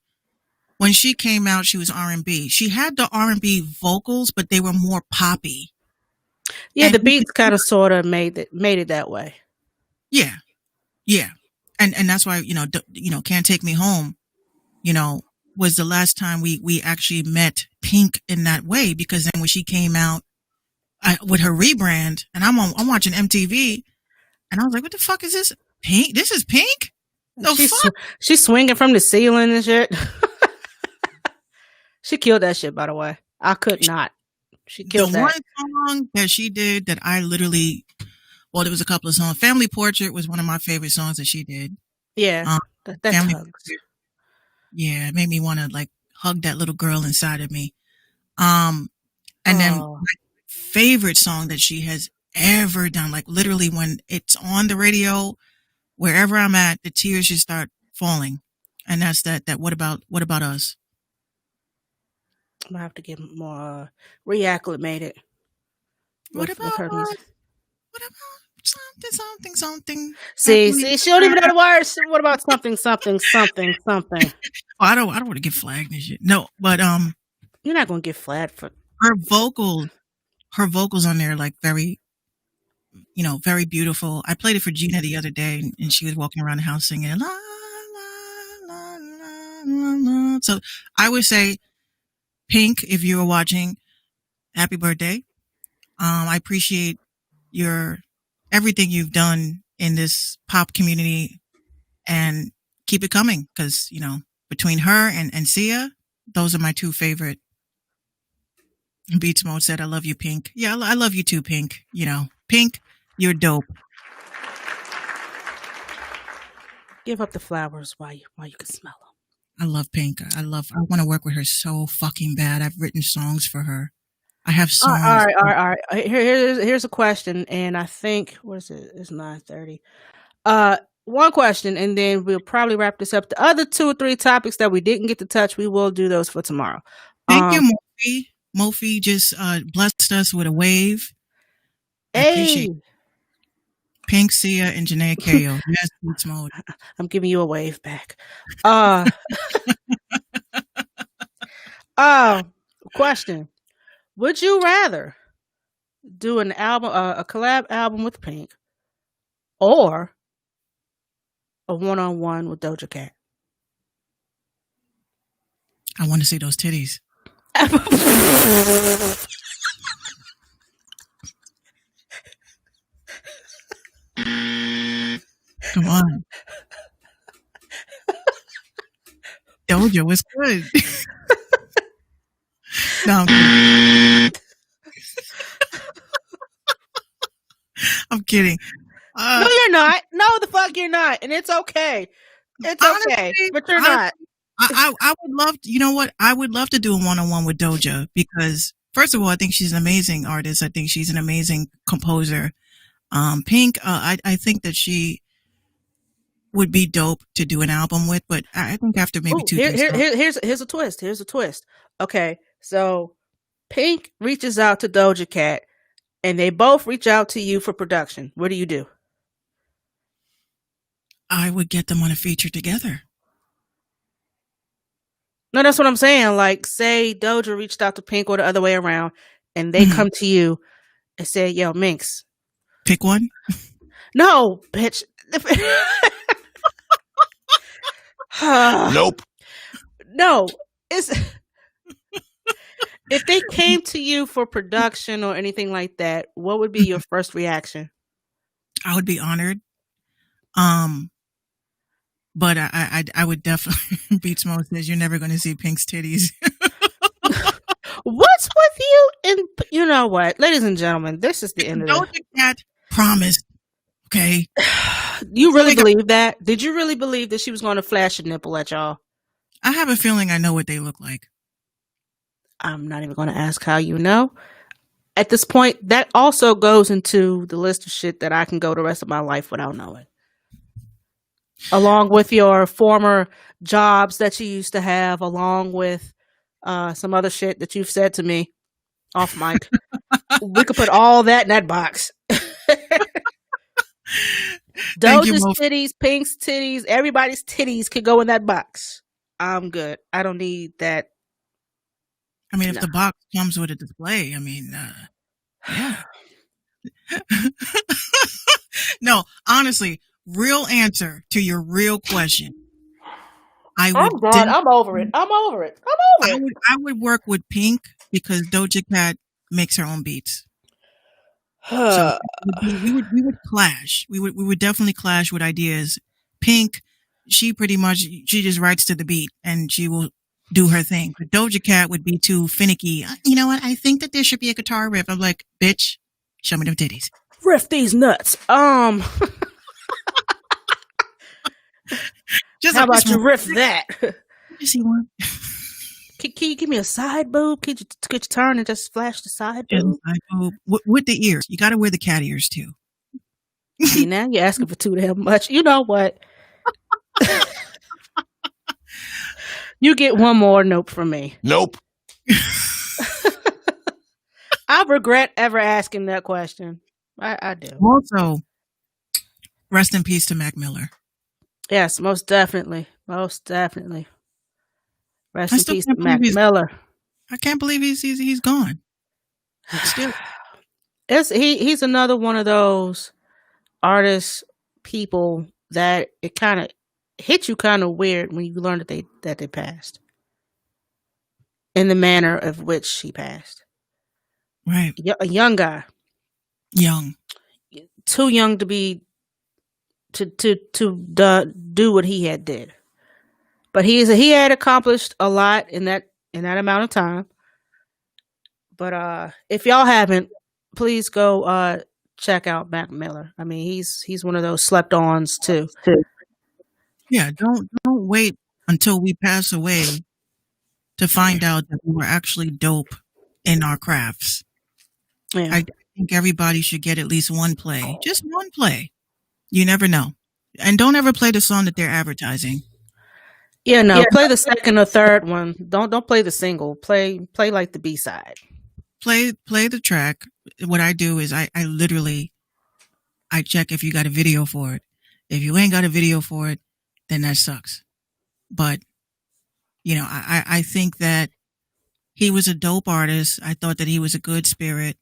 when she came out, she was R&B. She had the R&B vocals, but they were more poppy. Yeah, and the beats kind of sort of made it that way. Yeah. Yeah. And that's why, Can't Take Me Home, was the last time we actually met Pink in that way because then when she came out with her rebrand and I'm watching MTV and I was like, what the fuck is this? Pink? This is Pink? She's swinging from the ceiling and shit. She killed that shit, by the way. I could not. She killed that. One song that she did that I literally, well, there was a couple of songs. Family Portrait was one of my favorite songs that she did. Yeah. That Family tugs. Portrait. Yeah, it made me want to like hug that little girl inside of me. And then my favorite song that she has ever done, like literally when it's on the radio, wherever I'm at, the tears just start falling. And that's that what about us? I'm gonna have to get more reacclimated What with about her music. something? See, Happily she don't even know ever- the words. What about something? Oh, I don't want to get flagged and shit. No, but You're not gonna get flagged for. her vocals on there like very, very beautiful. I played it for Gina the other day, and she was walking around the house singing la la la la la la. So I would say, Pink, if you were watching, happy birthday. I appreciate everything you've done in this pop community, and keep it coming, because between her and Sia, those are my two favorite. Beats Mode said, "I love you, Pink." Yeah, I love you too, Pink. Pink, you're dope. Give up the flowers while you can smell them. I love Pink. I want to work with her so fucking bad. I've written songs for her. I have songs. All right. Here's a question, and I think what is it? It's 9:30. One question, and then we'll probably wrap this up. The other 2 or 3 topics that we didn't get to touch, we will do those for tomorrow. Thank you, Mofi. Mofi just blessed us with a wave. I appreciate it. Pink, Sia, and Janae Ko. Yes, Beats Mode. I'm giving you a wave back. Question: would you rather do an album, a collab album with Pink, or a one-on-one with Doja Cat? I want to see those titties. Come on. Doja was good. No, I'm kidding. No, you're not. No, the fuck you're not. And it's okay. It's Honestly, okay. But you're not. I would love to, you know what? I would love to do a one-on-one with Doja, because first of all, I think she's an amazing artist. I think she's an amazing composer. Pink, I think that she would be dope to do an album with, but I think after maybe 2 here's days. a twist. Here's a twist. Okay, so Pink reaches out to Doja Cat, and they both reach out to you for production. What do? I would get them on a feature together. No, that's what I'm saying. Like, say Doja reached out to Pink or the other way around, and they come to you and say, "Yo, Minx, pick one." No, bitch. Nope. No, it's if they came to you for production or anything like that, what would be your first reaction? I would be honored. But I would definitely. Beats Mode says you're never going to see Pink's titties. What's with you? And you know what, ladies and gentlemen, this is the end of Doja Cat promised. Okay. You really believe that? Did you really believe that she was going to flash a nipple at y'all? I have a feeling I know what they look like. I'm not even going to ask how you know. At this point, that also goes into the list of shit that I can go the rest of my life without knowing. Along with your former jobs that you used to have, along with some other shit that you've said to me off mic. We could put all that in that box. Doja's titties, Pink's titties, everybody's titties could go in that box. I'm good. I don't need that. I mean, if the box comes with a display, I mean, yeah. No, honestly, real answer to your real question. I'm done. I'm over it. I would work with Pink because Doja Cat makes her own beats. So we would clash. We would definitely clash with ideas. Pink, she just writes to the beat and she will do her thing. But Doja Cat would be too finicky. You know what? I think that there should be a guitar riff. I'm like, bitch, show me them titties. Riff these nuts. Just how about you riff that? You see one? Can you give me a side boob? Could you turn and just flash the side boob? With the ears. You got to wear the cat ears too. See, now you're asking for too damn much. You know what? You get one more nope from me. Nope. I regret ever asking that question. I do. Also, rest in peace to Mac Miller. Yes, most definitely. Most definitely. Rest I in still peace can't to Mac believe Miller. I can't believe he's gone. Still, He's another one of those artists, people that it kind of hit you kind of weird when you learn that they passed in the manner of which he passed. right? A young guy, Young. too young to be to do what he had did, but he had accomplished a lot in that amount of time. But if y'all haven't, please go check out Mac Miller. I mean, he's one of those slept ons too. Yeah. Don't wait until we pass away to find out that we were actually dope in our crafts. Yeah. I think everybody should get at least one play. Just one play. You never know. And don't ever play the song that they're advertising. Yeah, no. Play the second or third one. Don't play the single. Play like the B-side. Play the track. What I do is I literally I check if you got a video for it. If you ain't got a video for it, then that sucks. But I think that he was a dope artist. I thought that he was a good spirit.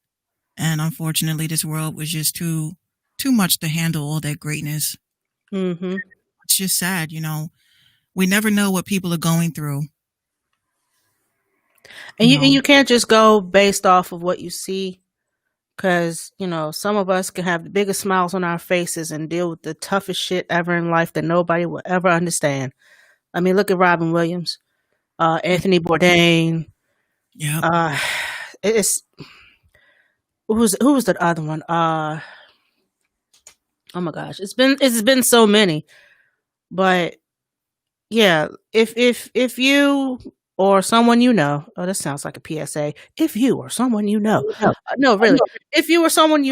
And unfortunately this world was just too much to handle all that greatness. Mm-hmm. It's just sad, we never know what people are going through. And you can't just go based off of what you see, because some of us can have the biggest smiles on our faces and deal with the toughest shit ever in life that nobody will ever understand. I mean, look at Robin Williams, Anthony Bourdain. Yeah. It's who was the other one? Oh my gosh, it's been so many, but yeah, if you or someone oh, this sounds like a PSA. If you or someone no, really, if you or someone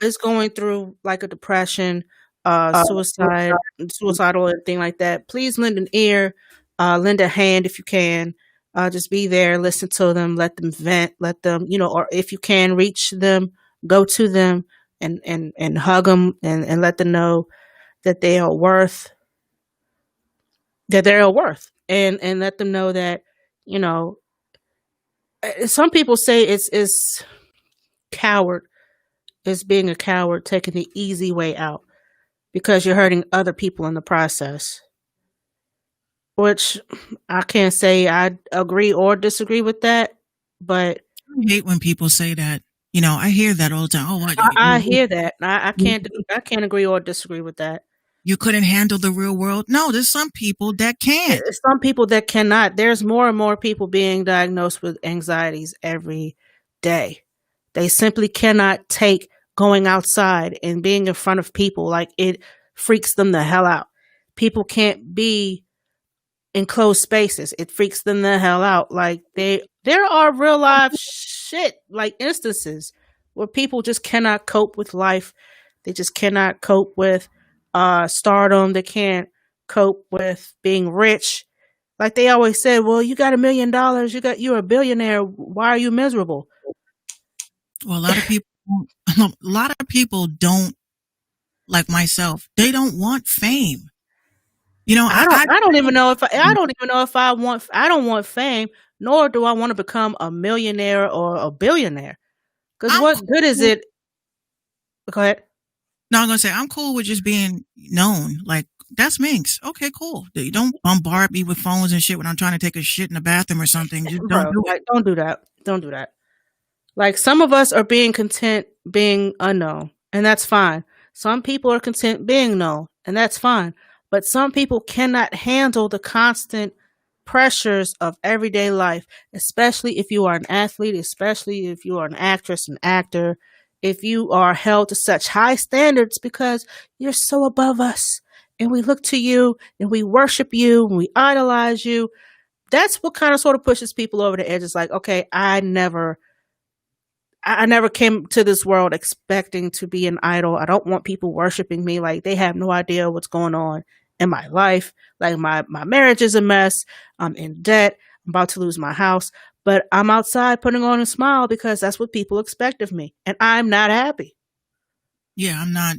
is going through like a depression, suicidal, anything like that, please lend an ear, lend a hand if you can. Just be there, listen to them, let them vent, let them, or if you can reach them, go to them and hug them and let them know that they are worth, and let them know that, some people say it's coward, it's being a coward, taking the easy way out because you're hurting other people in the process. Which I can't say I agree or disagree with that, but I hate when people say that. I hear that all the time. Oh, what? I hear that. I can't agree or disagree with that. You couldn't handle the real world? No, there's some people that can't. There's some people that cannot. There's more and more people being diagnosed with anxieties every day. They simply cannot take going outside and being in front of people. Like, it freaks them the hell out. People can't be in closed spaces. It freaks them the hell out. Like, there are real life shit, like instances where people just cannot cope with life. They just cannot cope with stardom. They can't cope with being rich. Like they always said, well, you got $1 million, you're a billionaire. Why are you miserable? Well, a lot of people don't, like myself, they don't want fame. I don't even know if I don't want fame, nor do I want to become a millionaire or a billionaire. Because what good is it? Go ahead. No, I'm gonna say I'm cool with just being known. Like, that's Minx. Okay, cool. You don't bombard me with phones and shit when I'm trying to take a shit in the bathroom or something. Just don't do it. Don't do that. Don't do that. Like, some of us are being content being unknown, and that's fine. Some people are content being known, and that's fine. But some people cannot handle the constant pressures of everyday life, especially if you are an athlete, especially if you are an actress, an actor, if you are held to such high standards because you're so above us and we look to you and we worship you and we idolize you. That's what kind of sort of pushes people over the edge. It's like, okay, I never I never came to this world expecting to be an idol. I don't want people worshiping me. Like, they have no idea what's going on in my life. Like, my marriage is a mess. I'm in debt. I'm about to lose my house. But I'm outside putting on a smile because that's what people expect of me. And I'm not happy. Yeah, I'm not.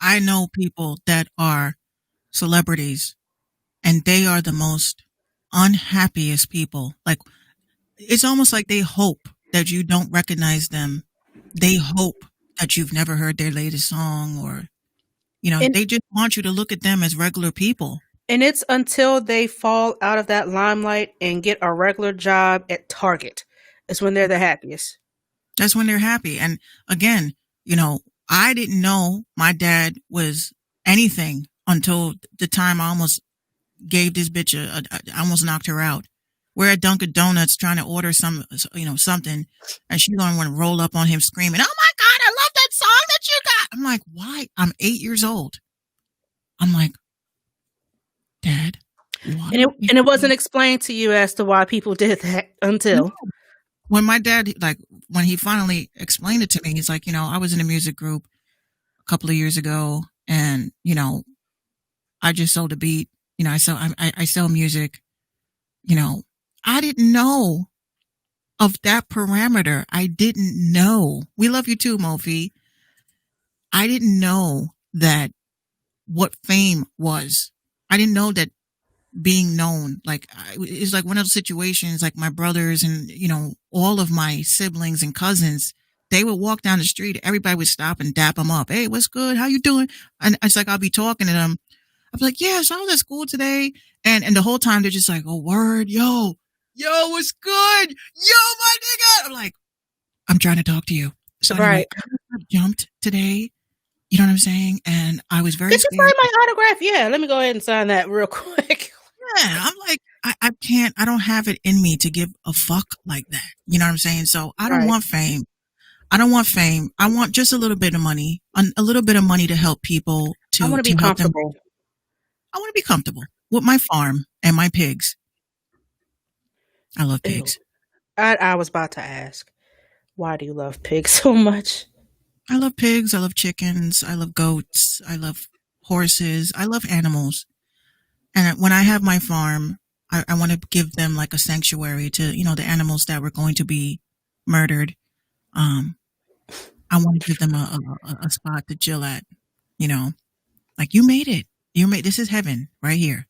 I know people that are celebrities and they are the most unhappiest people. Like, it's almost like they hope that you don't recognize them. They hope that you've never heard their latest song, or, And they just want you to look at them as regular people. and it's until they fall out of that limelight and get a regular job at Target is when they're the happiest. That's when they're happy. And again, I didn't know my dad was anything until the time I almost gave this bitch I almost knocked her out. We're at Dunkin' Donuts trying to order something, and she's going to want to roll up on him screaming, "Oh my God, I love that song that you got." I'm like, why? I'm 8 years old. I'm like, Dad, why? And it wasn't explained to you as to why people did that until. When my dad, when he finally explained it to me, he's like, I was in a music group a couple of years ago, and, I just sold a beat. I sell music. I didn't know of that parameter. I didn't know. We love you too, Mofi. I didn't know that what fame was. I didn't know that being known, it's like one of those situations, like my brothers and, all of my siblings and cousins, they would walk down the street. Everybody would stop and dap them up. "Hey, what's good? How you doing?" And it's like, I'll be talking to them. I'll be like, "Yeah, so I was at school today." And the whole time they're just like, "Oh, word, yo, what's good? Yo, my nigga." I'm like, I'm trying to talk to you. So anyway, Right. I jumped today. You know what I'm saying? And I was very Did you scared. sign my autograph? Yeah, let me go ahead and sign that real quick. Yeah, I'm like, I can't, I don't have it in me to give a fuck like that. You know what I'm saying? So I don't Right. want fame. I don't want fame. I want just a little bit of money, a little bit of money to help people, I want to be help them. comfortable. I want to be comfortable with my farm and my pigs. I love Ew. pigs. I was about to ask, why do you love pigs so much? I love pigs. I love chickens. I love goats. I love horses. I love animals. And when I have my farm, I want to give them like a sanctuary to, the animals that were going to be murdered. I want to give them a spot to chill at, like, you made it. This is heaven right here.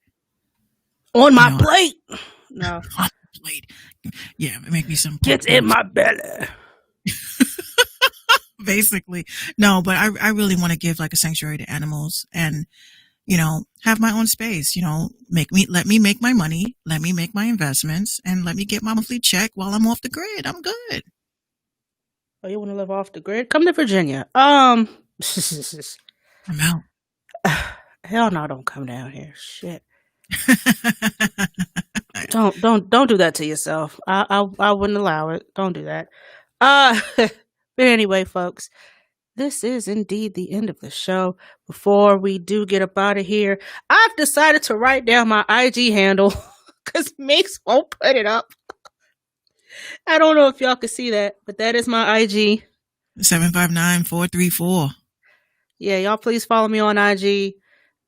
On my plate. No. On my plate. Yeah, make me some. Gets in my belly. Basically. No, but I really want to give like a sanctuary to animals and, have my own space, let me make my money, let me make my investments, and let me get my monthly check while I'm off the grid. I'm good. Oh, you want to live off the grid? Come to Virginia. I'm out. Hell no, don't come down here. Shit. Don't do that to yourself. I wouldn't allow it. Don't do that. But anyway, folks, this is indeed the end of the show. Before we do get up out of here, I've decided to write down my IG handle because Mix won't put it up. I don't know if y'all can see that, but that is my IG. 759-434. Yeah, y'all please follow me on IG.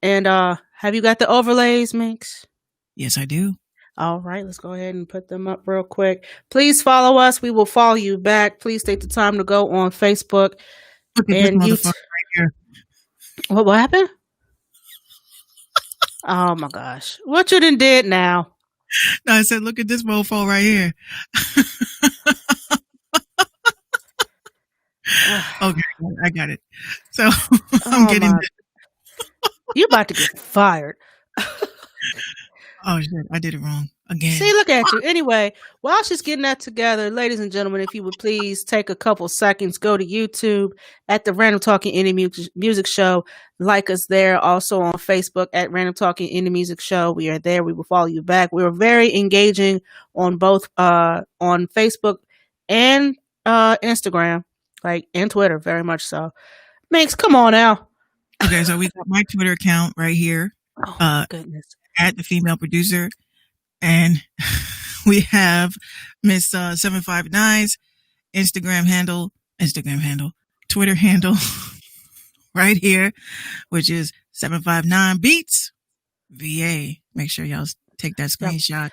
And have you got the overlays, Mix? Yes, I do. All right, let's go ahead and put them up real quick. Please follow us. We will follow you back. Please take the time to go on Facebook. Look at And this motherfucker right here. What happened? Oh my gosh. What you done did now? No, I said, look at this mofo right here. Okay, I got it. So I'm getting. You about to get fired. Oh shit, I did it wrong again. See, look at you. Anyway, while she's getting that together, ladies and gentlemen, if you would please take a couple seconds, go to YouTube at the Random Talking Indie Music Show. Like us there. Also on Facebook at Random Talking Indie Music Show. We are there. We will follow you back. We are very engaging on both on Facebook and Instagram, and Twitter, very much so. Mix, come on now. Okay, so we got my Twitter account right here. Oh my goodness. At the female producer, and we have Miss 759's Instagram handle, Twitter handle right here, which is 759 Beats VA. Make sure y'all take that Yep. screenshot.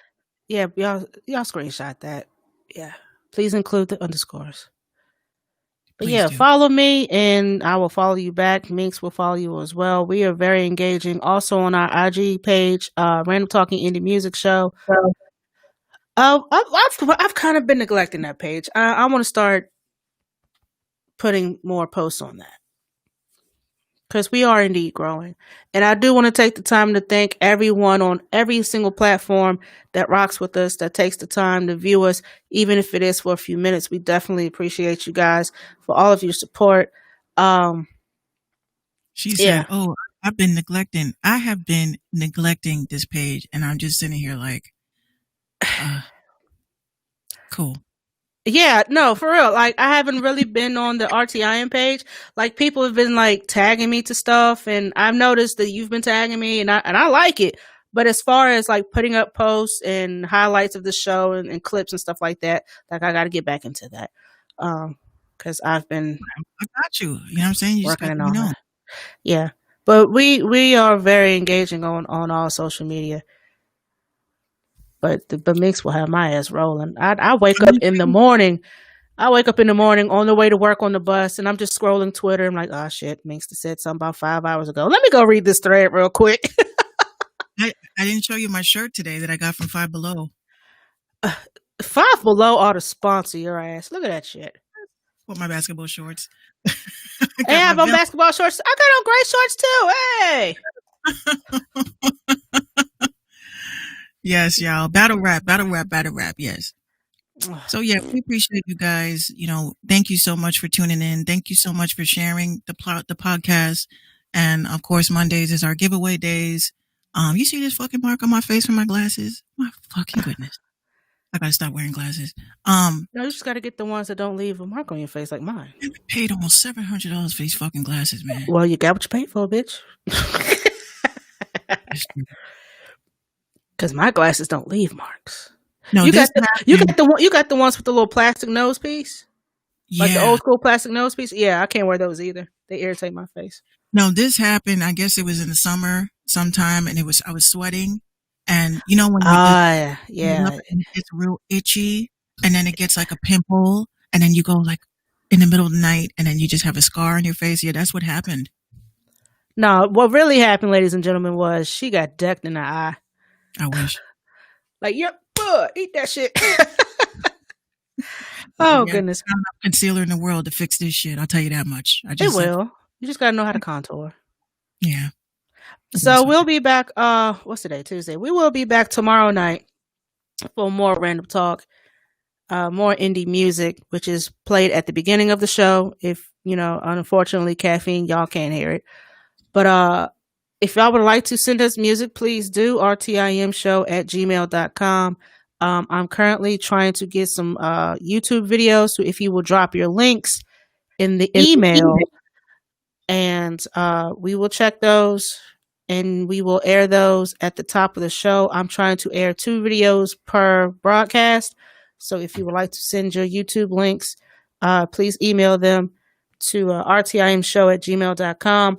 Yeah, y'all screenshot that. Yeah. Please include the underscores. But Please yeah, do. follow me and I will follow you back. Minx will follow you as well. We are very engaging. Also on our IG page, Random Talking Indie Music Show. I've kind of been neglecting that page. I want to start putting more posts on that because we are indeed growing. And I do want to take the time to thank everyone on every single platform that rocks with us, that takes the time to view us, even if it is for a few minutes. We definitely appreciate you guys for all of your support. She Yeah. said, "Oh, I have been neglecting this page," and I'm just sitting here like, cool. Yeah, no, for real. Like, I haven't really been on the RTIM page. Like, people have been like tagging me to stuff, and I've noticed that you've been tagging me, and I like it. But as far as like putting up posts and highlights of the show and clips and stuff like that, like I got to get back into that. Because I've been I got you. You know what I'm saying? You just working got to on know. that. Yeah, but we are very engaging on all social media. But Minx will have my ass rolling. I wake up in the morning. I wake up in the morning on the way to work on the bus, and I'm just scrolling Twitter. I'm like, oh shit, Minx said something about 5 hours ago. Let me go read this thread real quick. I didn't show you my shirt today that I got from Five Below. Five Below ought to sponsor your ass. Look at that shit. With my basketball shorts. Hey, I have on basketball shorts. I got on gray shorts too. Hey. Yes, y'all. Battle rap. Yes. So yeah, we appreciate you guys. You know, thank you so much for tuning in. Thank you so much for sharing the podcast. And of course, Mondays is our giveaway days. You see this fucking mark on my face from my glasses? My fucking goodness. I gotta stop wearing glasses. No, you just gotta get the ones that don't leave a mark on your face like mine. I paid almost $700 for these fucking glasses, man. Well, you got what you paid for, bitch. Because my glasses don't leave marks. No, you got the ones with the little plastic nose piece, like the old school plastic nose piece. Yeah, I can't wear those either. They irritate my face. No, this happened. I guess it was in the summer sometime, and I was sweating, and you know when yeah, and it's real itchy, and then it gets like a pimple, and then you go like in the middle of the night, and then you just have a scar on your face. Yeah, that's what happened. No, what really happened, ladies and gentlemen, was she got decked in the eye. I wish. Like, yep, eat that shit. Oh, goodness. There's not enough concealer in the world to fix this shit. I'll tell you that much. It will. You just got to know how to contour. Yeah. So we'll be back. What's today? Tuesday. We will be back tomorrow night for more random talk, more indie music, which is played at the beginning of the show. If, unfortunately, caffeine, y'all can't hear it. But if y'all would like to send us music, please do. rtimshow@gmail.com. I'm currently trying to get some YouTube videos. So if you will drop your links in the email, and we will check those and we will air those at the top of the show. I'm trying to air 2 videos per broadcast. So if you would like to send your YouTube links, please email them to rtimshow@gmail.com.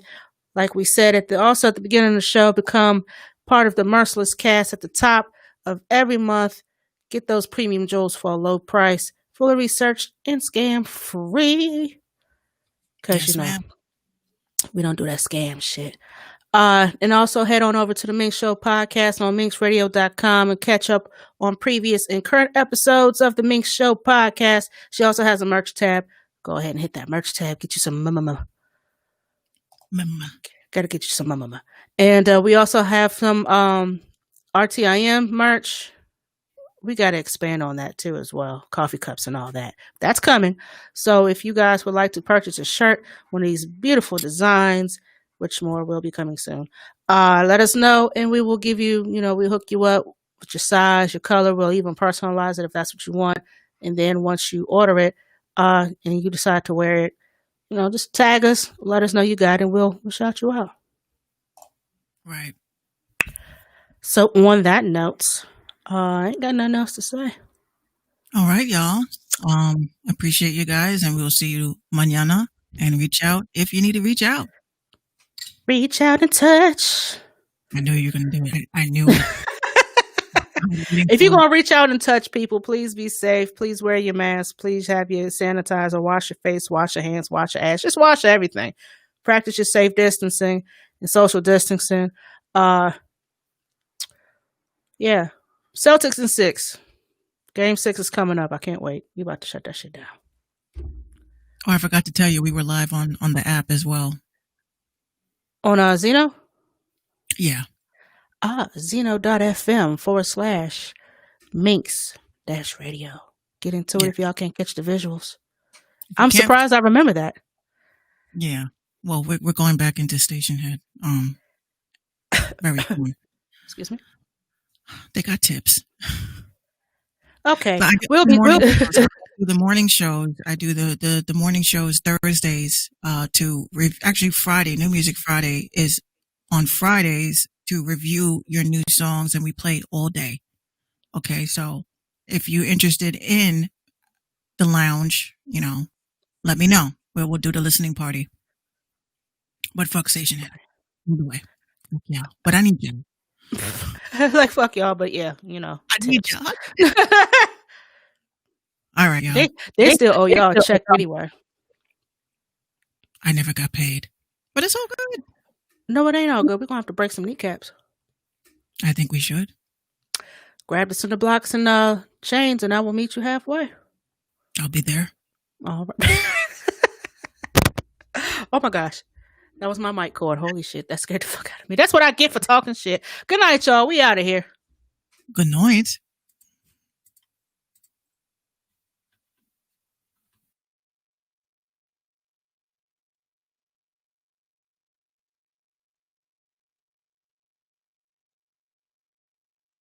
Like we said also at the beginning of the show, become part of the Merciless Cast at the top of every month. Get those premium jewels for a low price, fully researched and scam free. Because we don't do that scam shit. And also head on over to the Minx Show podcast on minxradio.com and catch up on previous and current episodes of the Minx Show podcast. She also has a merch tab. Go ahead and hit that merch tab. Get you some Gotta get you some And we also have some RTIM merch. We got to expand on that too as well. Coffee cups and all that. That's coming. So if you guys would like to purchase a shirt, one of these beautiful designs, which more will be coming soon, let us know and we will give you, we hook you up with your size, your color. We'll even personalize it if that's what you want. And then once you order it and you decide to wear it, just tag us, let us know you got it, and we'll shout you out. Right. So on that note, I ain't got nothing else to say. All right, y'all. Appreciate you guys, and we'll see you mañana. And reach out if you need to reach out. Reach out and touch. I knew you were going to do it. I knew it. If you're going to reach out and touch people, please be safe. Please wear your mask. Please have your sanitizer. Wash your face. Wash your hands. Wash your ass. Just wash everything. Practice your safe distancing and social distancing. Yeah. Celtics in 6. Game 6 is coming up. I can't wait. You about to shut that shit down. Oh, I forgot to tell you, we were live on the app as well. On Zeno? Yeah. Zeno.fm/Minx-radio. Get into it Yeah. if y'all can't catch the visuals. I'm surprised I remember that. Yeah. Well, we're going back into Station Head. Very soon. Excuse me. They got tips. Okay. But I do the morning shows. I do the morning shows Thursdays. Actually Friday, New Music Friday is on Fridays to review your new songs, and we play all day. Okay, so if you're interested in the lounge, let me know. We'll do the listening party. But fuck Station Head. Either way. Yeah. But I need you. Like fuck y'all, but yeah, I need tips. you. All right, y'all. They still owe y'all a check anyway. I never got paid, but it's all good. No, it ain't all good. We're gonna have to break some kneecaps. I think we should. Grab the cinder blocks and chains, and I will meet you halfway. I'll be there. All right. Oh my gosh. That was my mic cord. Holy shit. That scared the fuck out of me. That's what I get for talking shit. Good night, y'all. We out of here. Good night.